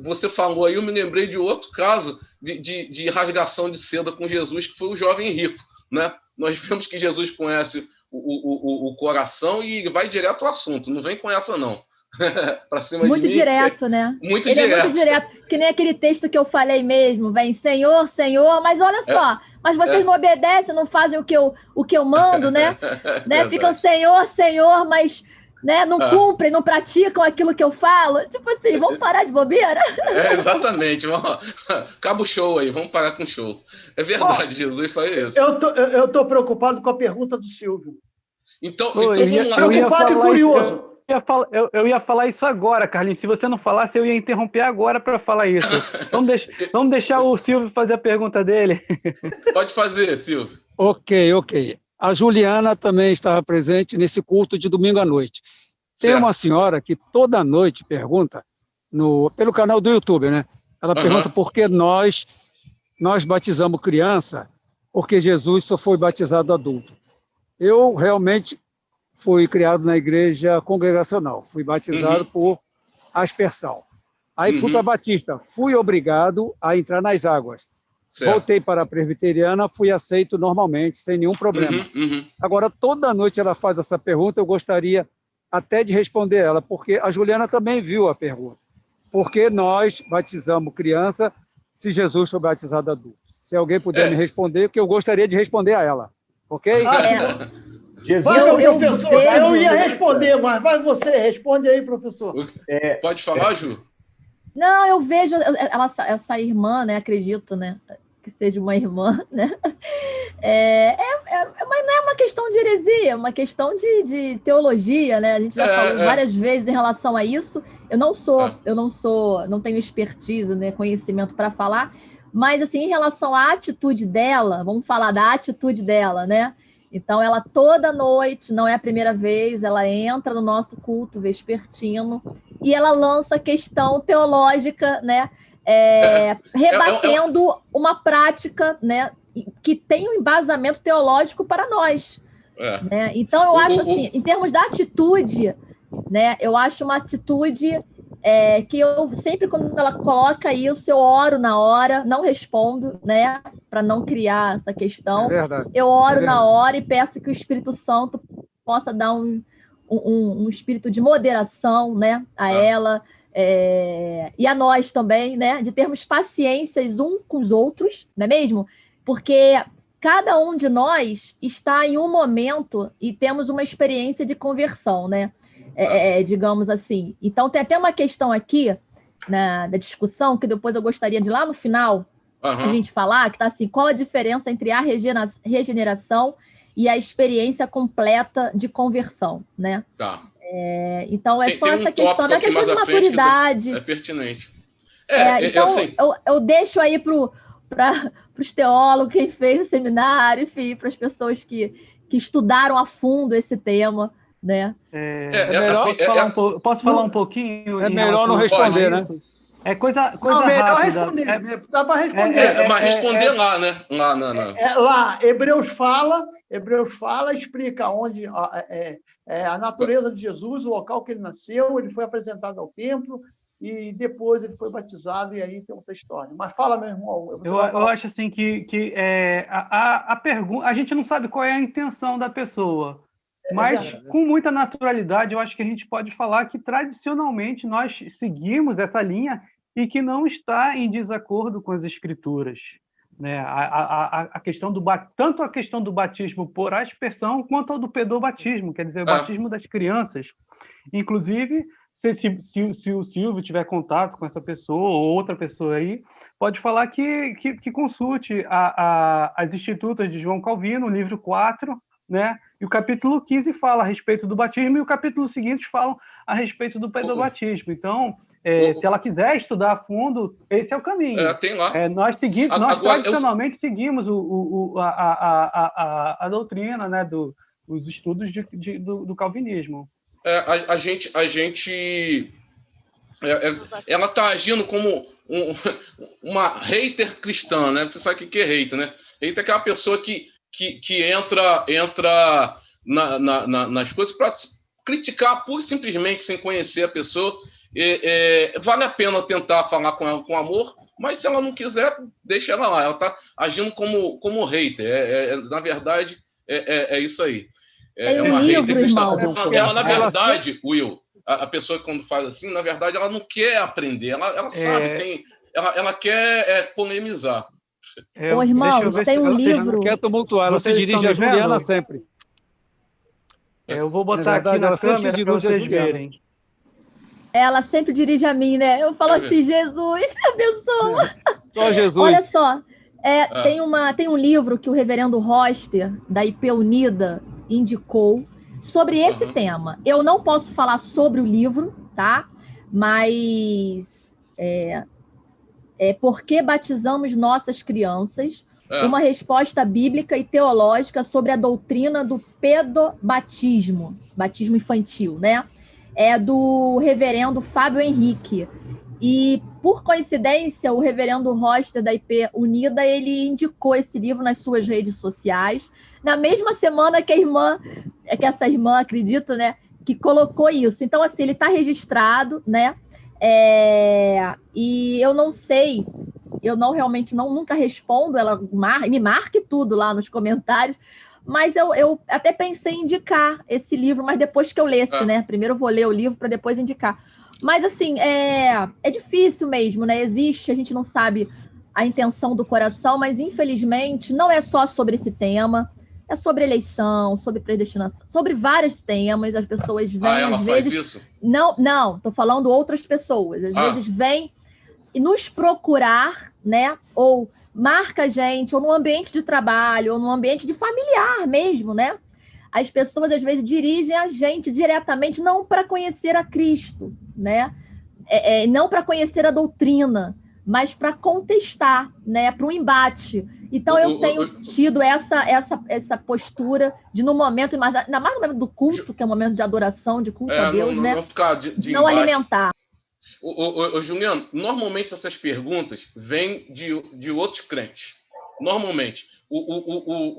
você falou aí, eu me lembrei de outro caso de rasgação de seda com Jesus, que foi o jovem rico, né? Nós vemos que Jesus conhece o coração e ele vai direto ao assunto, não vem com essa, não. Pra cima muito de mim, direto, né? Muito ele direto. É muito direto, que nem aquele texto que eu falei mesmo, vem Senhor, Senhor, mas olha só, mas vocês não obedecem, não fazem o que eu mando, né? Ficam Senhor, Senhor, mas né, não cumprem, não praticam aquilo que eu falo. Tipo assim, vamos parar de bobeira? Exatamente. Acaba o show aí, vamos parar com o show. É verdade, Jesus faz isso. Eu tô preocupado com a pergunta do Silvio. Então vamos lá. Preocupado e curioso. Eu ia falar isso agora, Carlinhos. Se você não falasse, eu ia interromper agora para falar isso. Vamos deixar o Silvio fazer a pergunta dele. Pode fazer, Silvio. Ok. A Juliana também estava presente nesse culto de domingo à noite. Tem uma senhora que toda noite pergunta, pelo canal do YouTube, né? Ela pergunta por que nós batizamos criança, porque Jesus só foi batizado adulto. Eu realmente fui criado na igreja congregacional, fui batizado por aspersão. Aí fui para a Batista, fui obrigado a entrar nas águas. Certo. Voltei para a presbiteriana, fui aceito normalmente, sem nenhum problema. Agora, toda noite ela faz essa pergunta, eu gostaria até de responder ela, porque a Juliana também viu a pergunta. Por que nós batizamos criança se Jesus foi batizado adulto? Se alguém puder me responder, que eu gostaria de responder a ela. Ok? Jesus, professor, eu ia responder, mas vai você, responde aí, professor. Pode falar, Ju? Não, eu vejo essa irmã, né? Acredito, né? Que seja uma irmã, né? Mas não é uma questão de heresia, é uma questão de teologia, né? A gente já falou várias vezes em relação a isso. Eu não tenho expertise, né? Conhecimento para falar, mas assim, em relação à atitude dela, vamos falar da atitude dela, né? Então, ela toda noite, não é a primeira vez, ela entra no nosso culto vespertino e ela lança questão teológica, né? Rebatendo uma prática, né? Que tem um embasamento teológico para nós. Né? Então, eu acho assim, em termos da atitude, né? Eu acho uma atitude que eu sempre, quando ela coloca isso, eu oro na hora, não respondo, né? Para não criar essa questão. Eu oro na hora e peço que o Espírito Santo possa dar um espírito de moderação, né? A ela e a nós também, né? De termos paciências uns com os outros, não é mesmo? Porque cada um de nós está em um momento e temos uma experiência de conversão, né? Digamos assim. Então, tem até uma questão aqui da discussão, que depois eu gostaria de, lá no final, a gente falar, que está assim, qual a diferença entre a regeneração e a experiência completa de conversão, né? Então, é só essa questão, tópico é questão de maturidade. É pertinente. Então, assim, eu deixo aí para os teólogos, quem fez o seminário, enfim, para as pessoas que estudaram a fundo esse tema, né? Posso falar um pouquinho? É melhor não responder, né? É coisa melhor rápida. responder. Dá para responder. Mas responder lá, né? Lá, Hebreus fala, explica onde a natureza de Jesus, o local que ele nasceu, ele foi apresentado ao templo e depois ele foi batizado, e aí tem outra história. Mas fala, meu irmão. Eu acho assim que a pergunta, a gente não sabe qual é a intenção da pessoa. Mas, com muita naturalidade, eu acho que a gente pode falar que, tradicionalmente, nós seguimos essa linha e que não está em desacordo com as Escrituras. Né? A questão tanto a questão do batismo por aspersão, quanto ao do pedobatismo, quer dizer, o batismo das crianças. Inclusive, se o Silvio tiver contato com essa pessoa ou outra pessoa aí, pode falar que consulte as Institutas de João Calvino, o livro 4, né? E o capítulo 15 fala a respeito do batismo, e o capítulo seguinte falam a respeito do pedobatismo. Então, se ela quiser estudar a fundo, esse é o caminho. Tem lá. Nós tradicionalmente seguimos a doutrina, né, os estudos do calvinismo. Ela está agindo como uma hater cristã, né? Você sabe o que é hater, né? Hater é aquela pessoa que entra nas coisas para criticar pura e simplesmente sem conhecer a pessoa. Vale a pena tentar falar com ela com amor, mas se ela não quiser, deixa ela lá. Ela está agindo como hater. Na verdade, é isso aí. Tem um livro, irmão. Na verdade, Will, a pessoa quando faz assim, na verdade, ela não quer aprender. Ela sabe, ela quer polemizar. Irmãos, tem um livro... Quer tumultuar, ela se dirige a Juliana sempre. Eu vou botar aqui na câmera para vocês verem. Ela sempre dirige a mim, né? Eu falo assim, Jesus, abençoa. Só Jesus. Olha só, tem um livro que o reverendo Roster, da IP Unida, indicou sobre esse tema. Eu não posso falar sobre o livro, tá? Mas por que batizamos nossas crianças? Uma resposta bíblica e teológica sobre a doutrina do pedobatismo, batismo infantil, né? É do reverendo Fábio Henrique. E, por coincidência, o reverendo Roster, da IP Unida, ele indicou esse livro nas suas redes sociais, na mesma semana que essa irmã, acredito, né, que colocou isso. Então, assim, ele está registrado, né? E eu não sei, eu realmente nunca respondo, ela me marque tudo lá nos comentários, mas eu até pensei em indicar esse livro, mas depois que eu lesse, né? Primeiro eu vou ler o livro para depois indicar. Mas, assim, é difícil mesmo, né? Existe, a gente não sabe a intenção do coração, mas, infelizmente, não é só sobre esse tema, é sobre eleição, sobre predestinação, sobre vários temas. As pessoas vêm, às vezes... Isso? Não, estou falando outras pessoas. Às vezes vêm nos procurar, né? Ou marca a gente, ou no ambiente de trabalho, ou no ambiente de familiar mesmo, né? As pessoas, às vezes, dirigem a gente diretamente, não para conhecer a Cristo, né? Não para conhecer a doutrina, mas para contestar, né? Para um embate. Então, eu tenho tido essa postura de, no momento, ainda mais no momento do culto, que é um momento de adoração, de culto a Deus, né? Não ficar não alimentar. Juliano, normalmente essas perguntas vêm de outros crentes. Normalmente.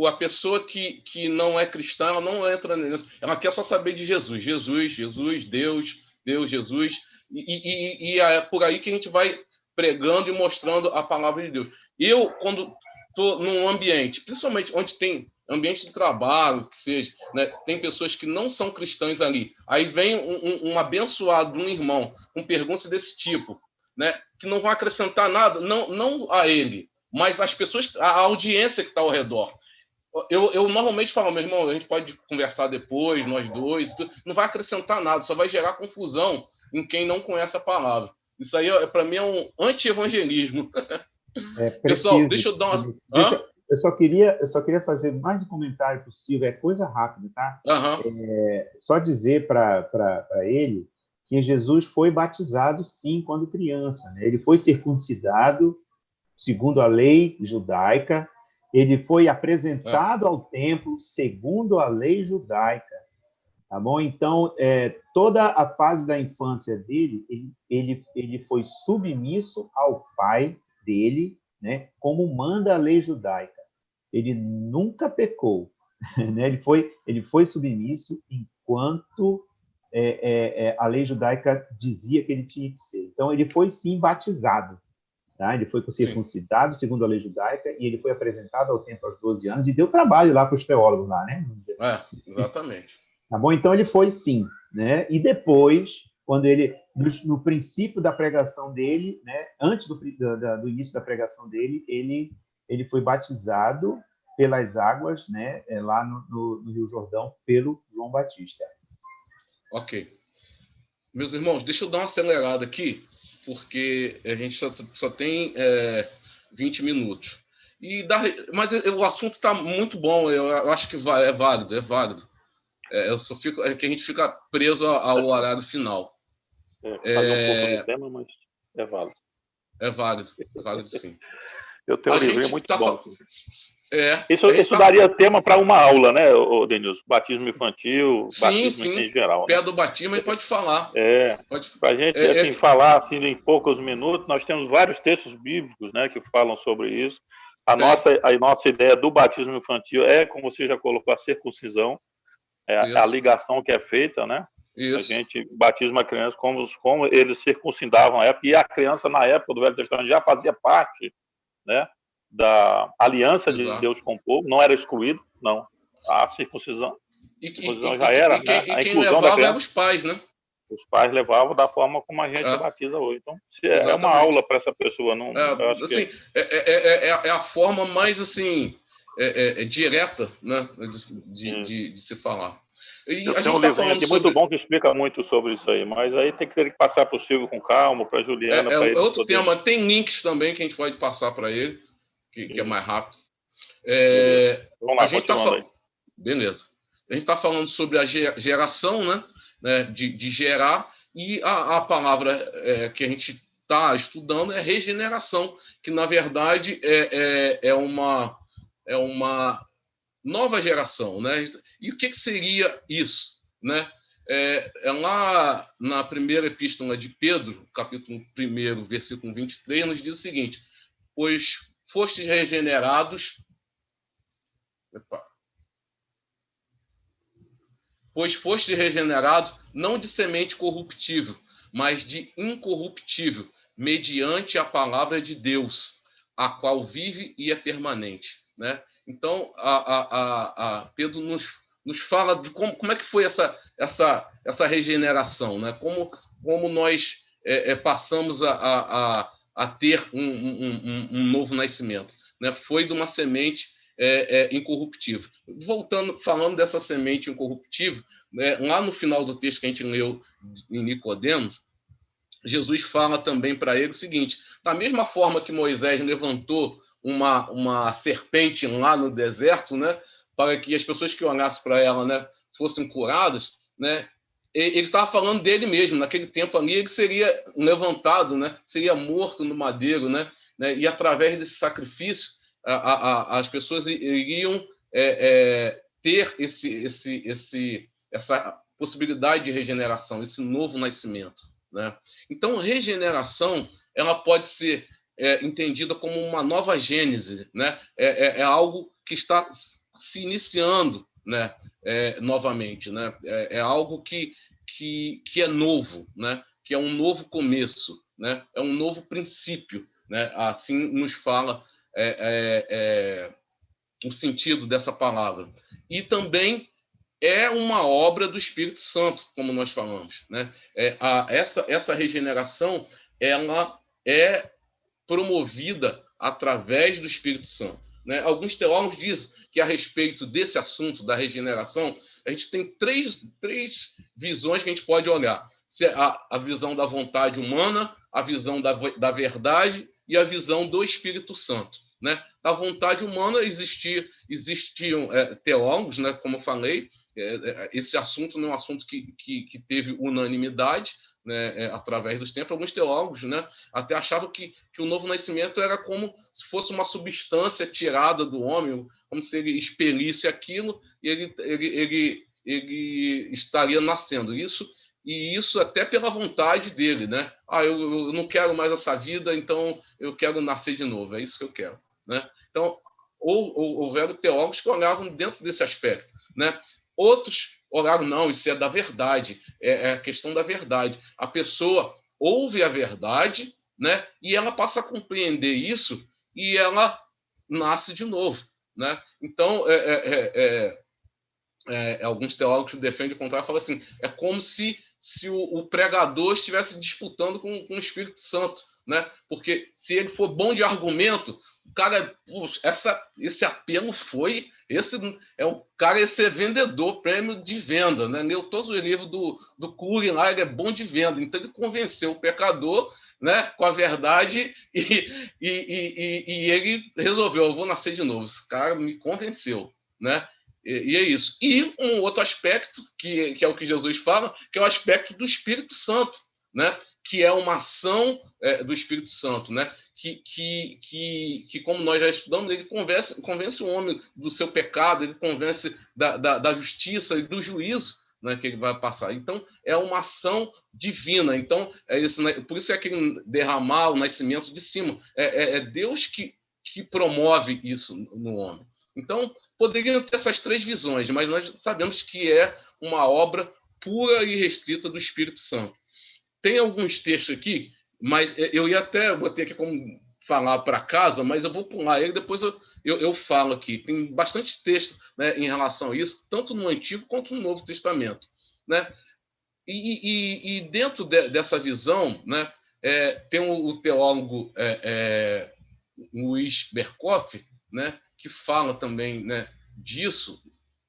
A pessoa que não é cristã, ela não entra nisso. Ela quer só saber de Jesus. Jesus, Deus, Jesus. E é por aí que a gente vai pregando e mostrando a palavra de Deus. Eu, quando estou num ambiente, principalmente onde tem ambiente de trabalho, que seja, né, tem pessoas que não são cristãs ali. Aí vem um abençoado, um irmão, com perguntas desse tipo, né, que não vão acrescentar nada, não a ele, mas as pessoas, a audiência que está ao redor. Eu normalmente falo, meu irmão, a gente pode conversar depois, nós dois, não vai acrescentar nada, só vai gerar confusão em quem não conhece a palavra. Isso aí, para mim, é um anti-evangelismo. Pessoal, deixa eu dar uma... eu só queria fazer mais um comentário possível, é coisa rápida, tá? Só dizer para ele que Jesus foi batizado, sim, quando criança, né? Ele foi circuncidado, segundo a lei judaica, ele foi apresentado ao templo, segundo a lei judaica, tá bom? Então, toda a fase da infância dele, ele foi submisso ao pai dele, né? Como manda a lei judaica. Ele nunca pecou, né? Ele foi submisso enquanto a lei judaica dizia que ele tinha que ser. Então, ele foi, sim, batizado. Tá? Ele foi circuncidado, segundo a lei judaica, e ele foi apresentado ao templo aos 12 anos, e deu trabalho lá para os teólogos, lá, né? Exatamente. Tá bom? Então, ele foi, sim. Né? E depois, quando ele, no princípio da pregação dele, né? Antes do início da pregação dele, ele foi batizado pelas águas, né? Lá no Rio Jordão, pelo João Batista. Ok. Meus irmãos, deixa eu dar uma acelerada aqui, porque a gente só tem 20 minutos. Mas o assunto está muito bom, eu acho que é válido. Eu só fico, que a gente fica preso ao horário final. Fazer um pouco do tema, mas é válido. É válido sim. Eu tenho um livrinho muito bom. Isso daria tema para uma aula, né, Denilson? Batismo infantil, batismo em geral. Pé do batismo, a gente pode falar. Para a gente falar assim, em poucos minutos, nós temos vários textos bíblicos, né, que falam sobre isso. A nossa ideia do batismo infantil é, como você já colocou, a circuncisão, a ligação que é feita, né? Isso. A gente batisma a criança como eles circuncidavam na época, e a criança, na época do Velho Testamento, já fazia parte, né, da aliança de Deus com o povo, não era excluído, não. A circuncisão já era, né? A inclusão da criança. Eram os pais, né? Os pais levavam da forma como a gente batiza hoje. Então, é uma aula para essa pessoa. Não, assim, é a forma mais assim, direta, né, de se falar. Eu tenho um livrinho aqui muito bom que explica muito sobre isso aí, mas aí tem que ter que passar para o Silvio com calma, para a Juliana. Outro tema, tem links também que a gente pode passar para ele, que é mais rápido. Vamos lá, a gente beleza. A gente está falando sobre a geração, né, de gerar, e a palavra que a gente está estudando é regeneração, que na verdade é uma nova geração, né? E o que seria isso, né? Lá na primeira epístola de Pedro, capítulo 1, versículo 23, nos diz o seguinte: pois fostes regenerados. Pois foste regenerado não de semente corruptível, mas de incorruptível, mediante a palavra de Deus, a qual vive e é permanente, né? Então, Pedro nos fala de como é que foi essa regeneração, né? Como nós passamos a ter um novo nascimento, né? Foi de uma semente incorruptível. Falando dessa semente incorruptível, né, lá no final do texto que a gente leu em Nicodemos, Jesus fala também para ele o seguinte: da mesma forma que Moisés levantou uma serpente lá no deserto, né, para que as pessoas que olhassem para ela, né, fossem curadas, né, ele estava falando dele mesmo. Naquele tempo ali, ele seria levantado, né, seria morto no madeiro, né, e através desse sacrifício as pessoas iriam ter essa possibilidade de regeneração, esse novo nascimento, né? Então, regeneração ela pode ser entendida como uma nova gênese, né? É algo que está se iniciando, né? Novamente, né? É algo que é novo, né? Que é um novo começo, né? É um novo princípio, né? Assim nos fala o sentido dessa palavra. E também é uma obra do Espírito Santo, como nós falamos, né? Essa regeneração ela é promovida através do Espírito Santo, né? Alguns teólogos dizem que a respeito desse assunto da regeneração, a gente tem três visões que a gente pode olhar: a visão da vontade humana, a visão da verdade e a visão do Espírito Santo, né? A vontade humana existiam teólogos, né? Como eu falei, esse assunto não é um assunto que teve unanimidade, né? Através dos tempos. Alguns teólogos, né? Até achavam que o novo nascimento era como se fosse uma substância tirada do homem, como se ele expelisse aquilo e ele estaria nascendo. Isso até pela vontade dele, né? Eu não quero mais essa vida, então eu quero nascer de novo. É isso que eu quero, né? Então, houveram teólogos que olhavam dentro desse aspecto, né? Outros olharam, não, isso é da verdade, é a questão da verdade. A pessoa ouve a verdade, né? E ela passa a compreender isso e ela nasce de novo, né? Então, alguns teólogos que defendem o contrário falam assim, é como se o pregador estivesse disputando com o Espírito Santo, né? Porque se ele for bom de argumento, o cara, esse apelo foi, esse é vendedor, prêmio de venda, né? Leu todos os livros do Cury lá, ele é bom de venda, então ele convenceu o pecador, né, com a verdade e ele resolveu, eu vou nascer de novo. Esse cara me convenceu, né? E é isso. E um outro aspecto, que é o que Jesus fala, que é o aspecto do Espírito Santo, né? Que é uma ação do Espírito Santo, né? Que, como nós já estudamos, ele convence o homem do seu pecado, ele convence da justiça e do juízo, né, que ele vai passar. Então, é uma ação divina. Então, por isso é aquele derramar o nascimento de cima. É Deus que promove isso no homem. Então, poderiam ter essas três visões, mas nós sabemos que é uma obra pura e restrita do Espírito Santo. Tem alguns textos aqui, mas eu ia até botei aqui como falar para casa, mas eu vou pular ele, depois eu falo aqui. Tem bastante texto, né, em relação a isso, tanto no Antigo quanto no Novo Testamento, né? E dentro dessa visão, né, tem o teólogo Luiz Berkoff, né, que fala também, né, disso,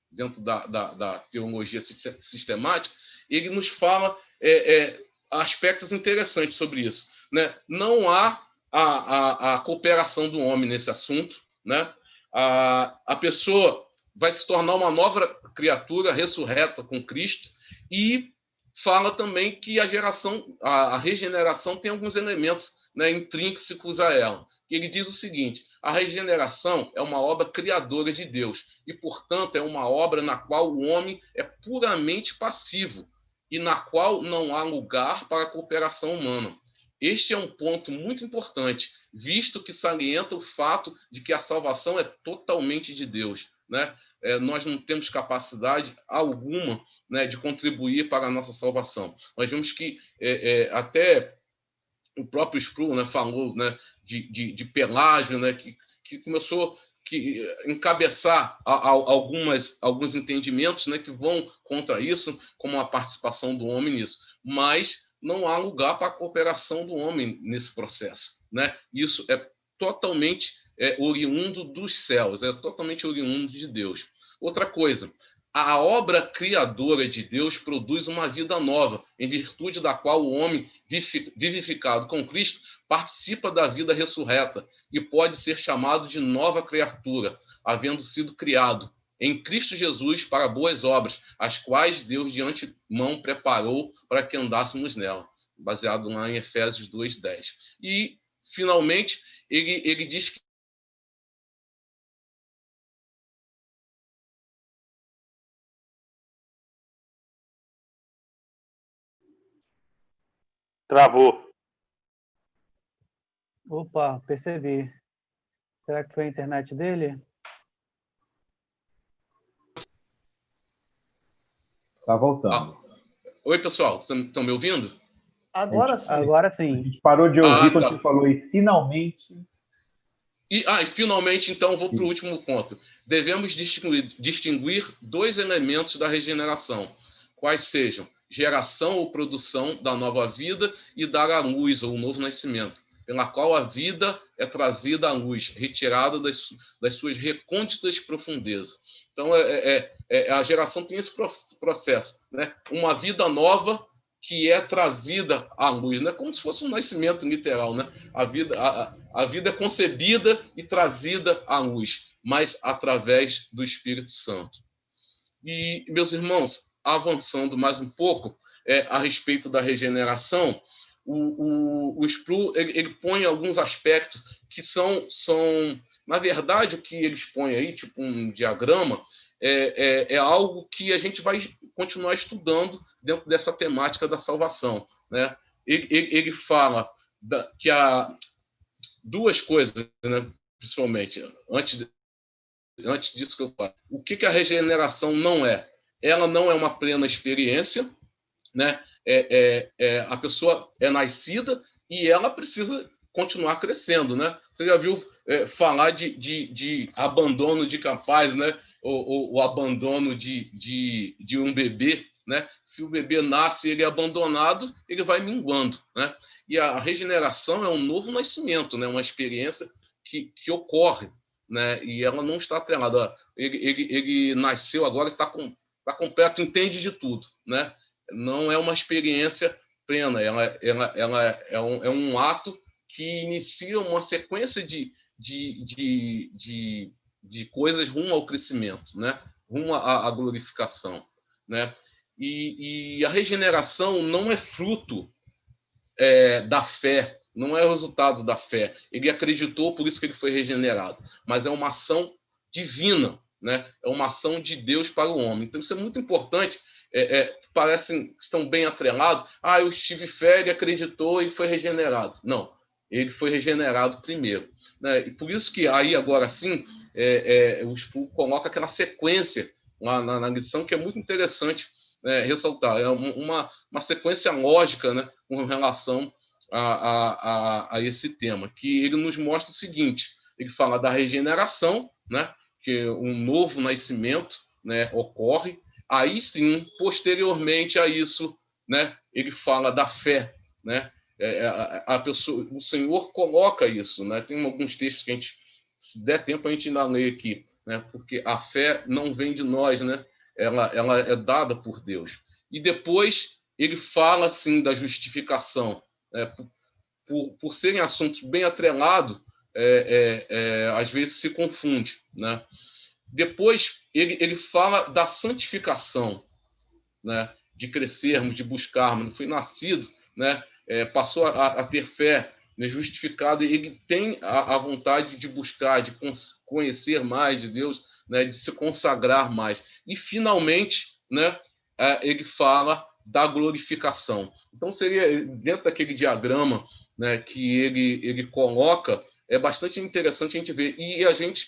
dentro da teologia sistemática. Ele nos fala aspectos interessantes sobre isso, né? Não há a cooperação do homem nesse assunto, né? A pessoa vai se tornar uma nova criatura ressurreta com Cristo, e fala também que a regeneração tem alguns elementos, né, intrínsecos a ela. Ele diz o seguinte: a regeneração é uma obra criadora de Deus e, portanto, é uma obra na qual o homem é puramente passivo e na qual não há lugar para a cooperação humana. Este é um ponto muito importante, visto que salienta o fato de que a salvação é totalmente de Deus, né? Nós não temos capacidade alguma, né, de contribuir para a nossa salvação. Nós vemos que até o próprio Sproul, né, falou, né, de Pelágio, né, que começou a encabeçar alguns entendimentos, né, que vão contra isso, como a participação do homem nisso. Mas não há lugar para a cooperação do homem nesse processo, né? Isso é totalmente oriundo dos céus, é totalmente oriundo de Deus. Outra coisa, a obra criadora de Deus produz uma vida nova, em virtude da qual o homem, vivificado com Cristo, participa da vida ressurreta e pode ser chamado de nova criatura, havendo sido criado em Cristo Jesus para boas obras, as quais Deus de antemão preparou para que andássemos nela, baseado lá em Efésios 2:10. E, finalmente, ele diz que travou. Opa, percebi. Será que foi a internet dele? Tá voltando. Oi, pessoal, estão me ouvindo? Agora sim. Agora A sim. gente parou de ouvir quando tá. você falou e finalmente. E finalmente, então, vou para o último ponto. Devemos distinguir dois elementos da regeneração, quais sejam geração ou produção da nova vida e dar à luz, ou novo nascimento, pela qual a vida é trazida à luz, retirada das suas recônditas profundezas. Então, a geração tem esse processo, né? Uma vida nova que é trazida à luz, né? Como se fosse um nascimento literal, né? A vida é concebida e trazida à luz, mas através do Espírito Santo. E, meus irmãos, avançando mais um pouco a respeito da regeneração, o Sproul ele põe alguns aspectos que são, na verdade, o que eles põem aí, tipo um diagrama, é algo que a gente vai continuar estudando dentro dessa temática da salvação, né? Ele fala que há duas coisas, né, principalmente, antes disso que eu falo. O que a regeneração não é? Ela não é uma plena experiência, né? A pessoa é nascida e ela precisa continuar crescendo, né? Você já viu falar de abandono de capaz, né? O abandono de um bebê, né? Se o bebê nasce e ele é abandonado, ele vai minguando, né? E a regeneração é um novo nascimento, né? Uma experiência que ocorre, né? E ela não está atrelada. Ele nasceu agora, está completo, entende de tudo, né? Não é uma experiência plena, ela é um ato que inicia uma sequência de coisas rumo ao crescimento, né? Rumo à glorificação, né? E a regeneração não é fruto da fé, não é resultado da fé. Ele acreditou, por isso que ele foi regenerado. Mas é uma ação divina, né? É uma ação de Deus para o homem. Então, isso é muito importante. Parecem que estão bem atrelados. Eu tive fé, ele acreditou e foi regenerado. Não, ele foi regenerado primeiro, né? E por isso que aí, agora sim, o Sproul coloca aquela sequência lá na lição que é muito interessante ressaltar. É uma sequência lógica, né, com relação a esse tema, que ele nos mostra o seguinte: ele fala da regeneração, né, que um novo nascimento, né, ocorre. Aí sim, posteriormente a isso, né, ele fala da fé, né? A pessoa, o Senhor coloca isso, né? Tem alguns textos que a gente, se der tempo, a gente ainda lê aqui, né? Porque a fé não vem de nós, né? Ela é dada por Deus. E depois ele fala assim da justificação, né? Por serem assuntos bem atrelados, às vezes se confunde, né? Depois ele fala da santificação, né? De crescermos, de buscarmos. Fui nascido, né? Passou a ter fé, né? Justificado, e ele tem a vontade de buscar, de conhecer mais de Deus, né? De se consagrar mais. E, finalmente, né? Ele fala da glorificação. Então, seria dentro daquele diagrama, né? Que ele coloca, é bastante interessante a gente ver. E a gente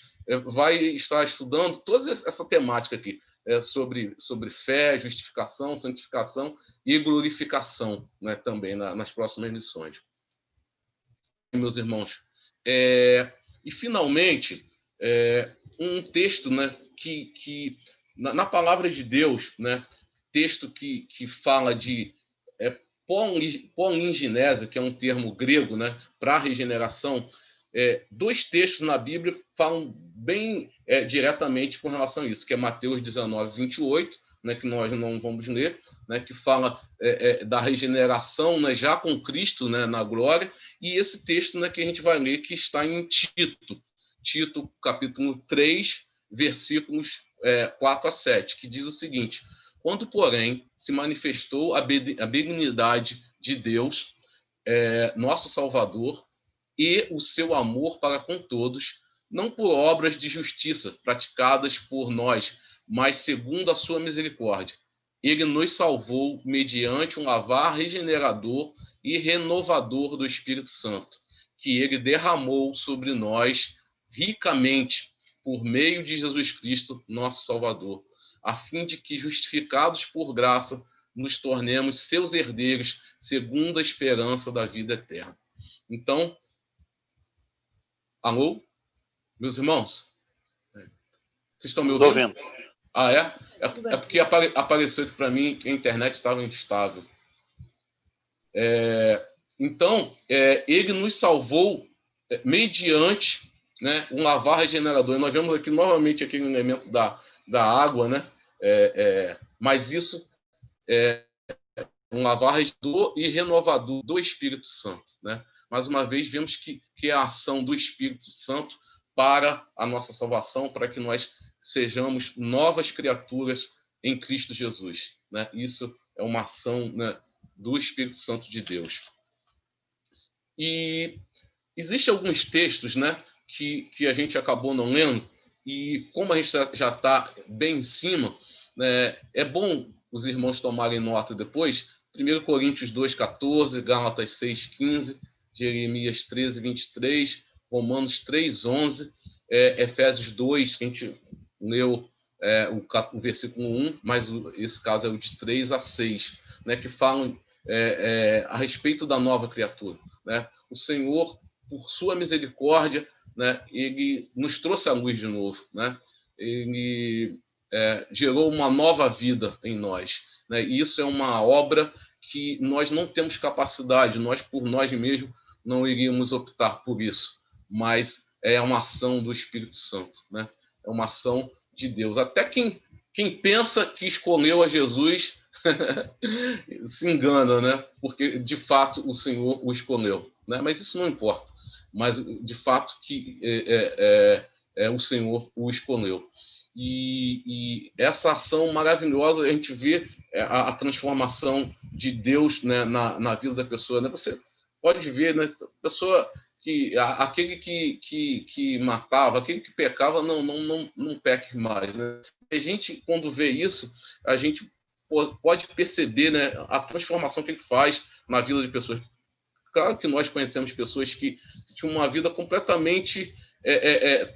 vai estar estudando toda essa temática aqui, sobre fé, justificação, santificação e glorificação, né, também nas próximas lições. Meus irmãos, e finalmente, um texto, né, que na palavra de Deus, né, texto que fala de polingenese, que é um termo grego, né, para regeneração. Dois textos na Bíblia falam bem diretamente com relação a isso, que é Mateus 19, 28, né, que nós não vamos ler, né, que fala da regeneração, né, já com Cristo, né, na glória, e esse texto, né, que a gente vai ler, que está em Tito, capítulo 3, versículos 4 a 7, que diz o seguinte: quando, porém, se manifestou a benignidade de Deus, nosso Salvador, e o seu amor para com todos, não por obras de justiça praticadas por nós, mas segundo a sua misericórdia. Ele nos salvou mediante um lavar regenerador e renovador do Espírito Santo, que ele derramou sobre nós ricamente por meio de Jesus Cristo, nosso Salvador, a fim de que, justificados por graça, nos tornemos seus herdeiros, segundo a esperança da vida eterna. Então, alô? Meus irmãos? Vocês estão me ouvindo? É porque apareceu aqui para mim que a internet estava instável. Então, ele nos salvou mediante, né, um lavar regenerador. E nós vemos aqui novamente aquele elemento da água, né? Mas isso é um lavar regenerador e renovador do Espírito Santo, né? mais uma vez, vemos que é a ação do Espírito Santo para a nossa salvação, para que nós sejamos novas criaturas em Cristo Jesus, né? Isso é uma ação, né, do Espírito Santo de Deus. E existem alguns textos, né, que a gente acabou não lendo, e como a gente já está bem em cima, né, é bom os irmãos tomarem nota depois. 1 Coríntios 2,14, Gálatas 6,15, Jeremias 13,23, Romanos 3,11, Efésios 2, que a gente leu o versículo 1, mas esse caso é o de 3 a 6, né, que falam a respeito da nova criatura, né? O Senhor, por sua misericórdia, né, ele nos trouxe a luz de novo, né? Ele gerou uma nova vida em nós, né? E isso é uma obra que nós não temos capacidade, nós por nós mesmos não iríamos optar por isso, mas é uma ação do Espírito Santo, né? É uma ação de Deus. Até quem pensa que escolheu a Jesus se engana, né? Porque de fato o Senhor o escolheu, né? Mas isso não importa. Mas de fato que o Senhor o escolheu. E essa ação maravilhosa, a gente vê a transformação de Deus, né, na vida da pessoa, né? Você pode ver, né, a pessoa aquele que matava, aquele que pecava, não peque mais, né? A gente, quando vê isso, a gente pode perceber, né, a transformação que ele faz na vida de pessoas. Claro que nós conhecemos pessoas que tinham uma vida completamente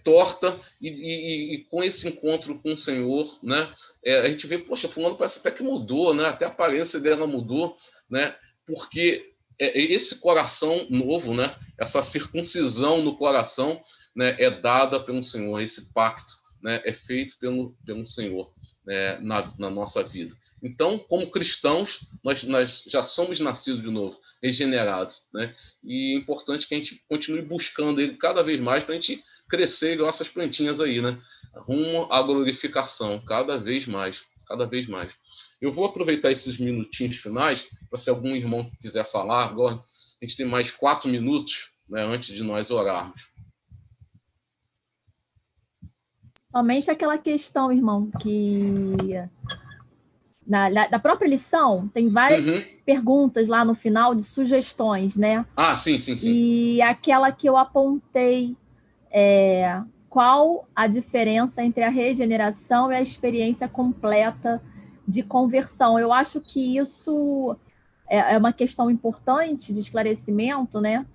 torta, e com esse encontro com o Senhor, né, a gente vê, poxa, fulano parece até que mudou, né, até a aparência dela mudou, né, porque esse coração novo, né, essa circuncisão no coração, né, é dada pelo Senhor, esse pacto, né, é feito pelo Senhor, né, na nossa vida. Então, como cristãos, nós já somos nascidos de novo, regenerados, né? E é importante que a gente continue buscando ele cada vez mais para a gente crescer igual essas plantinhas aí, né? Rumo à glorificação, cada vez mais, cada vez mais. Eu vou aproveitar esses minutinhos finais para, se algum irmão quiser falar, agora a gente tem mais 4 minutos, né, antes de nós orarmos. Somente aquela questão, irmão, que da própria lição tem várias perguntas lá no final de sugestões, né? Ah, sim. E aquela que eu apontei, qual a diferença entre a regeneração e a experiência completa de conversão? Eu acho que isso é uma questão importante de esclarecimento, né?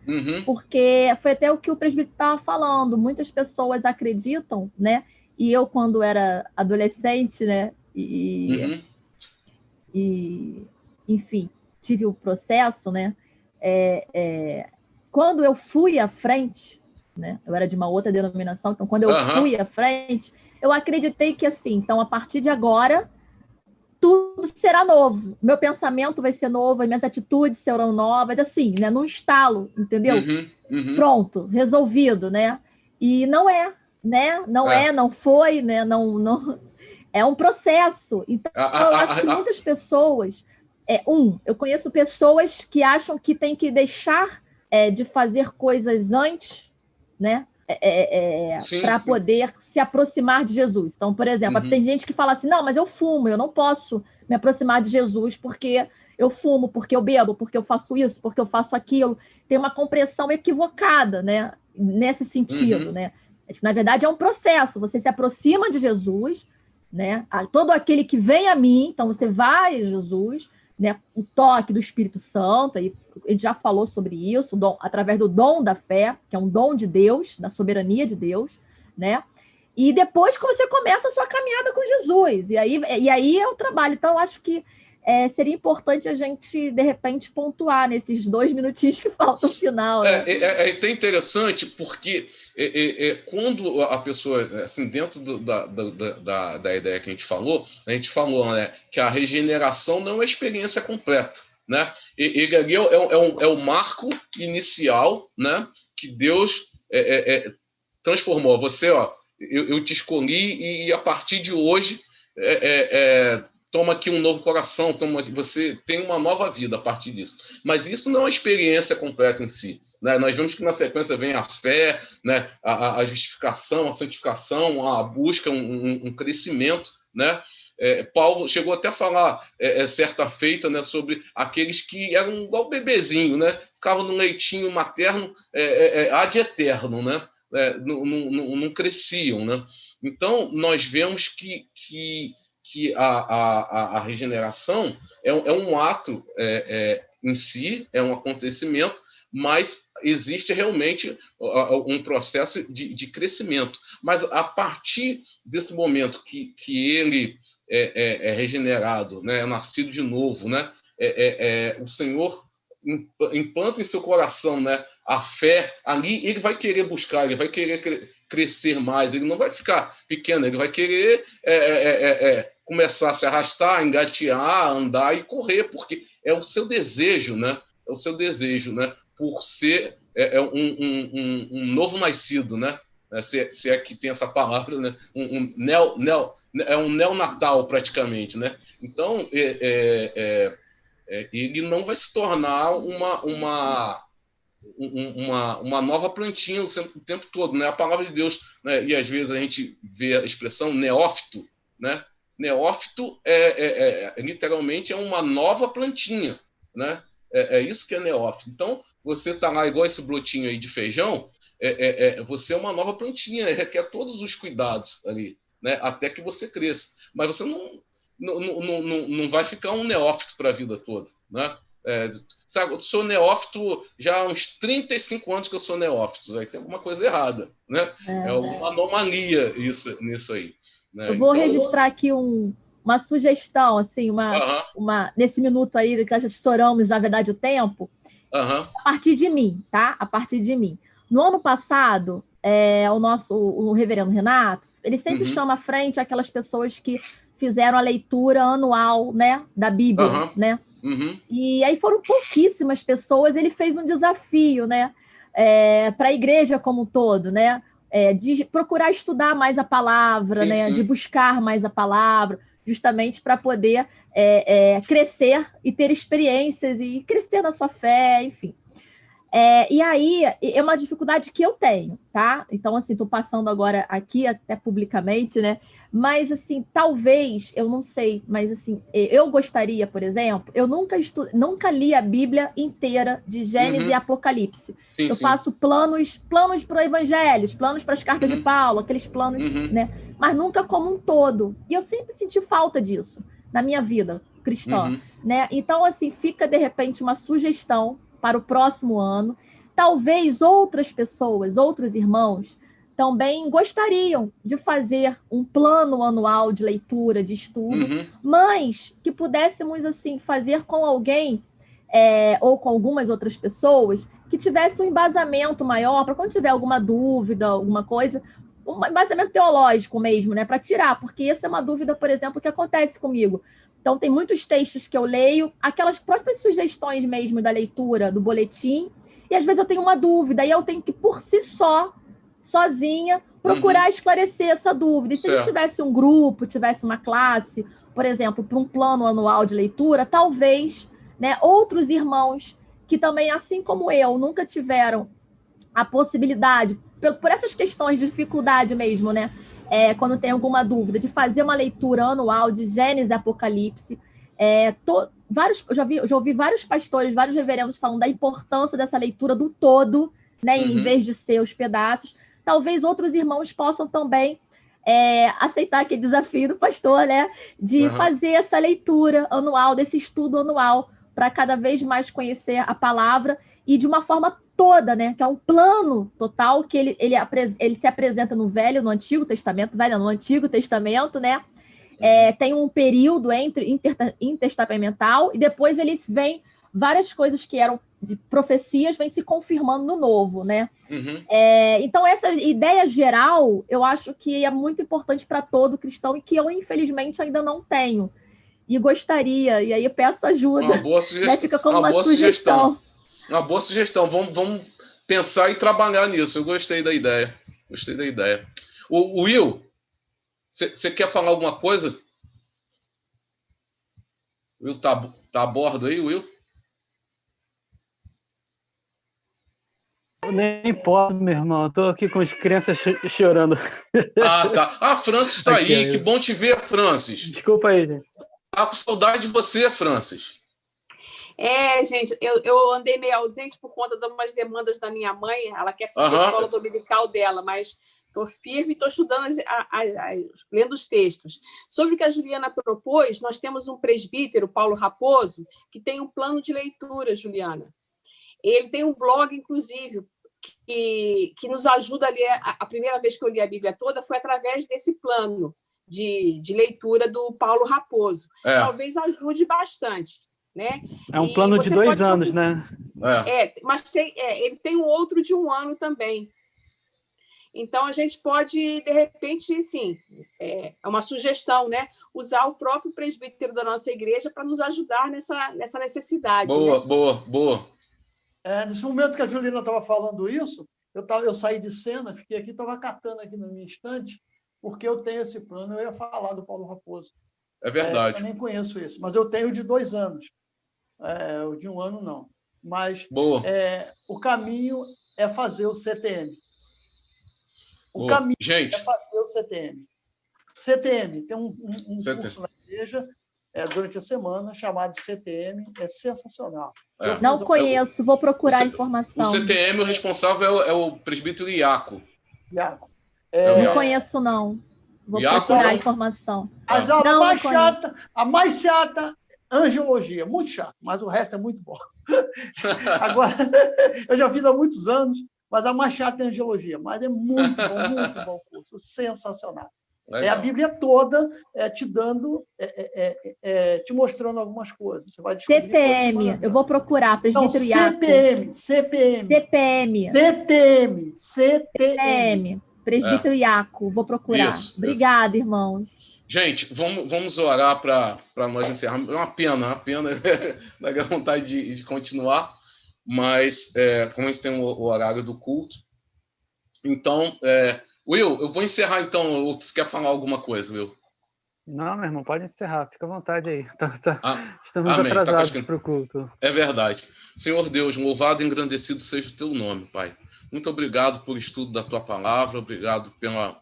Porque foi até o que o presbítero estava falando. Muitas pessoas acreditam, né? E eu, quando era adolescente, né? E enfim, tive o processo, né? Quando eu fui à frente, né? Eu era de uma outra denominação, então quando eu fui à frente, eu acreditei que assim, então a partir de agora tudo será novo, meu pensamento vai ser novo, as minhas atitudes serão novas, assim, né? Num estalo, entendeu? Pronto, resolvido, né? E não é, né? Não foi, né? Não é um processo. Então, eu acho que muitas pessoas... eu conheço pessoas que acham que tem que deixar de fazer coisas antes, né? Para poder se aproximar de Jesus. Então, por exemplo, tem gente que fala assim, não, mas eu fumo, eu não posso me aproximar de Jesus porque eu fumo, porque eu bebo, porque eu faço isso, porque eu faço aquilo. Tem uma compreensão equivocada, né? Nesse sentido, né? Na verdade, é um processo. Você se aproxima de Jesus, né? Todo aquele que vem a mim, então você vai a Jesus, né? O toque do Espírito Santo, aí a gente já falou sobre isso, através do dom da fé, que é um dom de Deus, da soberania de Deus, né? E depois que você começa a sua caminhada com Jesus, e aí é o trabalho. Então, eu acho que seria importante a gente, de repente, pontuar nesses 2 minutinhos que faltam no final. Né? É até interessante, porque quando a pessoa, assim, dentro da ideia que a gente falou, né, que a regeneração não é uma experiência completa. Né? Ele ali é o marco inicial, né, que Deus transformou. Você, eu te escolhi, e a partir de hoje toma aqui um novo coração, você tem uma nova vida a partir disso. Mas isso não é uma experiência completa em si, né? Nós vemos que na sequência vem a fé, né? A justificação, a santificação, a busca, um crescimento, né? Paulo chegou até a falar certa feita, né, sobre aqueles que eram igual bebezinho, né? Ficavam no leitinho materno ad eterno, né? Não cresciam, né? Então, nós vemos que a regeneração é um ato em si, é um acontecimento, mas existe realmente um processo de crescimento. Mas a partir desse momento que ele é regenerado, né, é nascido de novo, né, o Senhor implanta em seu coração, né, a fé, ali ele vai querer buscar, ele vai querer crescer mais, ele não vai ficar pequeno, ele vai querer começar a se arrastar, engatear, andar e correr, porque é o seu desejo, né? É o seu desejo, né? Por ser um novo nascido, né? Se é que tem essa palavra, né? É um neonatal praticamente, né? Então ele não vai se tornar uma nova plantinha o tempo todo, né? A palavra de Deus, né? E às vezes a gente vê a expressão neófito, né? Neófito literalmente uma nova plantinha, né? Isso que é neófito. Então, você está lá igual esse brotinho aí de feijão, você é uma nova plantinha, requer todos os cuidados ali, né? Até que você cresça. Mas você não vai ficar um neófito para a vida toda, né? Sabe, eu sou neófito já há uns 35 anos que eu sou neófito, aí tem alguma coisa errada, né? É uma anomalia nisso aí. Né? Eu vou registrar aqui uma sugestão, assim, nesse minuto aí que nós já estouramos, na verdade, o tempo, a partir de mim, tá? A partir de mim. No ano passado, o reverendo Renato, ele sempre chama à frente aquelas pessoas que fizeram a leitura anual, né, da Bíblia, né? E aí foram pouquíssimas pessoas, ele fez um desafio, né, para a igreja como um todo, né, de procurar estudar mais a palavra, sim, né, sim. De buscar mais a palavra, justamente para poder crescer e ter experiências e crescer na sua fé, enfim. E aí, é uma dificuldade que eu tenho, tá? Então, assim, estou passando agora aqui, até publicamente, né? Mas, assim, talvez, eu não sei, mas, assim, eu gostaria, por exemplo, eu nunca li a Bíblia inteira, de Gênesis e Apocalipse. Sim, eu faço planos para o Evangelho, planos para as cartas de Paulo, aqueles planos, né? Mas nunca como um todo. E eu sempre senti falta disso na minha vida cristã, né? Então, assim, fica, de repente, uma sugestão para o próximo ano. Talvez outras pessoas, outros irmãos, também gostariam de fazer um plano anual de leitura, de estudo, mas que pudéssemos, assim, fazer com alguém ou com algumas outras pessoas que tivesse um embasamento maior, para quando tiver alguma dúvida, alguma coisa, um embasamento teológico mesmo, né, para tirar, porque essa é uma dúvida, por exemplo, que acontece comigo. Então, tem muitos textos que eu leio, aquelas próprias sugestões mesmo da leitura, do boletim, e às vezes eu tenho uma dúvida, e eu tenho que, por si só, sozinha, procurar esclarecer essa dúvida. E se a gente tivesse um grupo, tivesse uma classe, por exemplo, para um plano anual de leitura, talvez, né, outros irmãos que também, assim como eu, nunca tiveram a possibilidade, por essas questões de dificuldade mesmo, né? Quando tem alguma dúvida, de fazer uma leitura anual de Gênesis e Apocalipse. Já ouvi vários pastores, vários reverendos falando da importância dessa leitura do todo, né, em vez de ser os pedaços. Talvez outros irmãos possam também aceitar aquele desafio do pastor, né, de fazer essa leitura anual, desse estudo anual, para cada vez mais conhecer a palavra e de uma forma toda, né? Que é um plano total que ele se apresenta no Antigo Testamento, no Antigo Testamento, né? Tem um período intertestamental e depois eles vêm várias coisas que eram de profecias vêm se confirmando no Novo, né? Então essa ideia geral eu acho que é muito importante para todo cristão e que eu infelizmente ainda não tenho e gostaria, e aí eu peço ajuda. Uma boa sugestão. Né? Fica como uma sugestão. Uma boa sugestão. Vamos pensar e trabalhar nisso. Eu gostei da ideia. O Will, você quer falar alguma coisa? Will tá a bordo aí, Will? Eu nem posso, meu irmão. Eu tô aqui com as crianças chorando. Ah, tá. Ah, Francis tá Aqui, aí. Que bom te ver, Francis. Desculpa aí, gente. Tá com saudade de você, Francis. Gente, eu andei meio ausente por conta de umas demandas da minha mãe. Ela quer assistir a escola dominical dela, mas estou firme e estou estudando, lendo os textos. Sobre o que a Juliana propôs, nós temos um presbítero, Paulo Raposo, que tem um plano de leitura, Juliana. Ele tem um blog, inclusive, que nos ajuda a ler. A primeira vez que eu li a Bíblia toda foi através desse plano de leitura do Paulo Raposo. Talvez ajude bastante. Né? É um plano de 2 anos, né? Mas ele tem um outro de 1 ano também. Então, a gente pode, de repente, sim, é uma sugestão, né? Usar o próprio presbítero da nossa igreja para nos ajudar nessa necessidade. Boa, né? boa. Nesse momento que a Juliana estava falando isso, eu saí de cena, fiquei aqui, estava catando aqui no meu estante, porque eu tenho esse plano, eu ia falar do Paulo Raposo. É verdade. Eu nem conheço esse, mas eu tenho de 2 anos. O de 1 ano, não. Mas o caminho é fazer o CTM. Caminho é fazer o CTM. CTM, tem um curso na igreja durante a semana chamado CTM, é sensacional. Não conheço, vou procurar informação. O CTM, o responsável é o presbítero Iaco. Iaco. Não conheço, não. Vou procurar informação. As aulas a mais chata, angiologia, muito chato, mas o resto é muito bom. Agora, eu já fiz há muitos anos, mas a mais chata é angiologia, mas é muito bom o curso, sensacional. Legal. A Bíblia toda te dando, te mostrando algumas coisas. Você vai descobrir CTM, eu vou procurar, presbítero Iaco. CTM, presbítero Iaco, vou procurar. Obrigada, irmãos. Gente, vamos orar para nós encerrarmos. É uma pena, dá vontade de continuar, mas como a gente tem o horário do culto, então, Will, eu vou encerrar então, ou você quer falar alguma coisa, Will? Não, meu irmão, pode encerrar, fica à vontade aí. Estamos amém. Atrasados para o culto. É verdade. Senhor Deus, louvado e engrandecido seja o teu nome, Pai. Muito obrigado por estudo da tua palavra, obrigado pela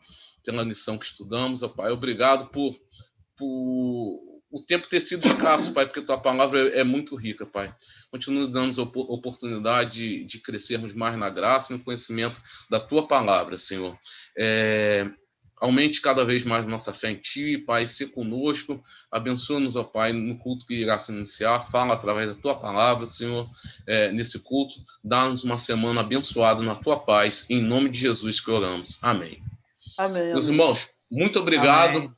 lição que estudamos, ó Pai. Obrigado por o tempo ter sido escasso, Pai, porque tua palavra é muito rica, Pai. Continua dando-nos a oportunidade de crescermos mais na graça e no conhecimento da tua palavra, Senhor. Aumente cada vez mais nossa fé em ti, Pai, se conosco, abençoa-nos, ó Pai, no culto que irá se iniciar, fala através da tua palavra, Senhor, nesse culto, dá-nos uma semana abençoada na tua paz, em nome de Jesus que oramos. Amém. Amém. Meus irmãos, muito obrigado. Amém.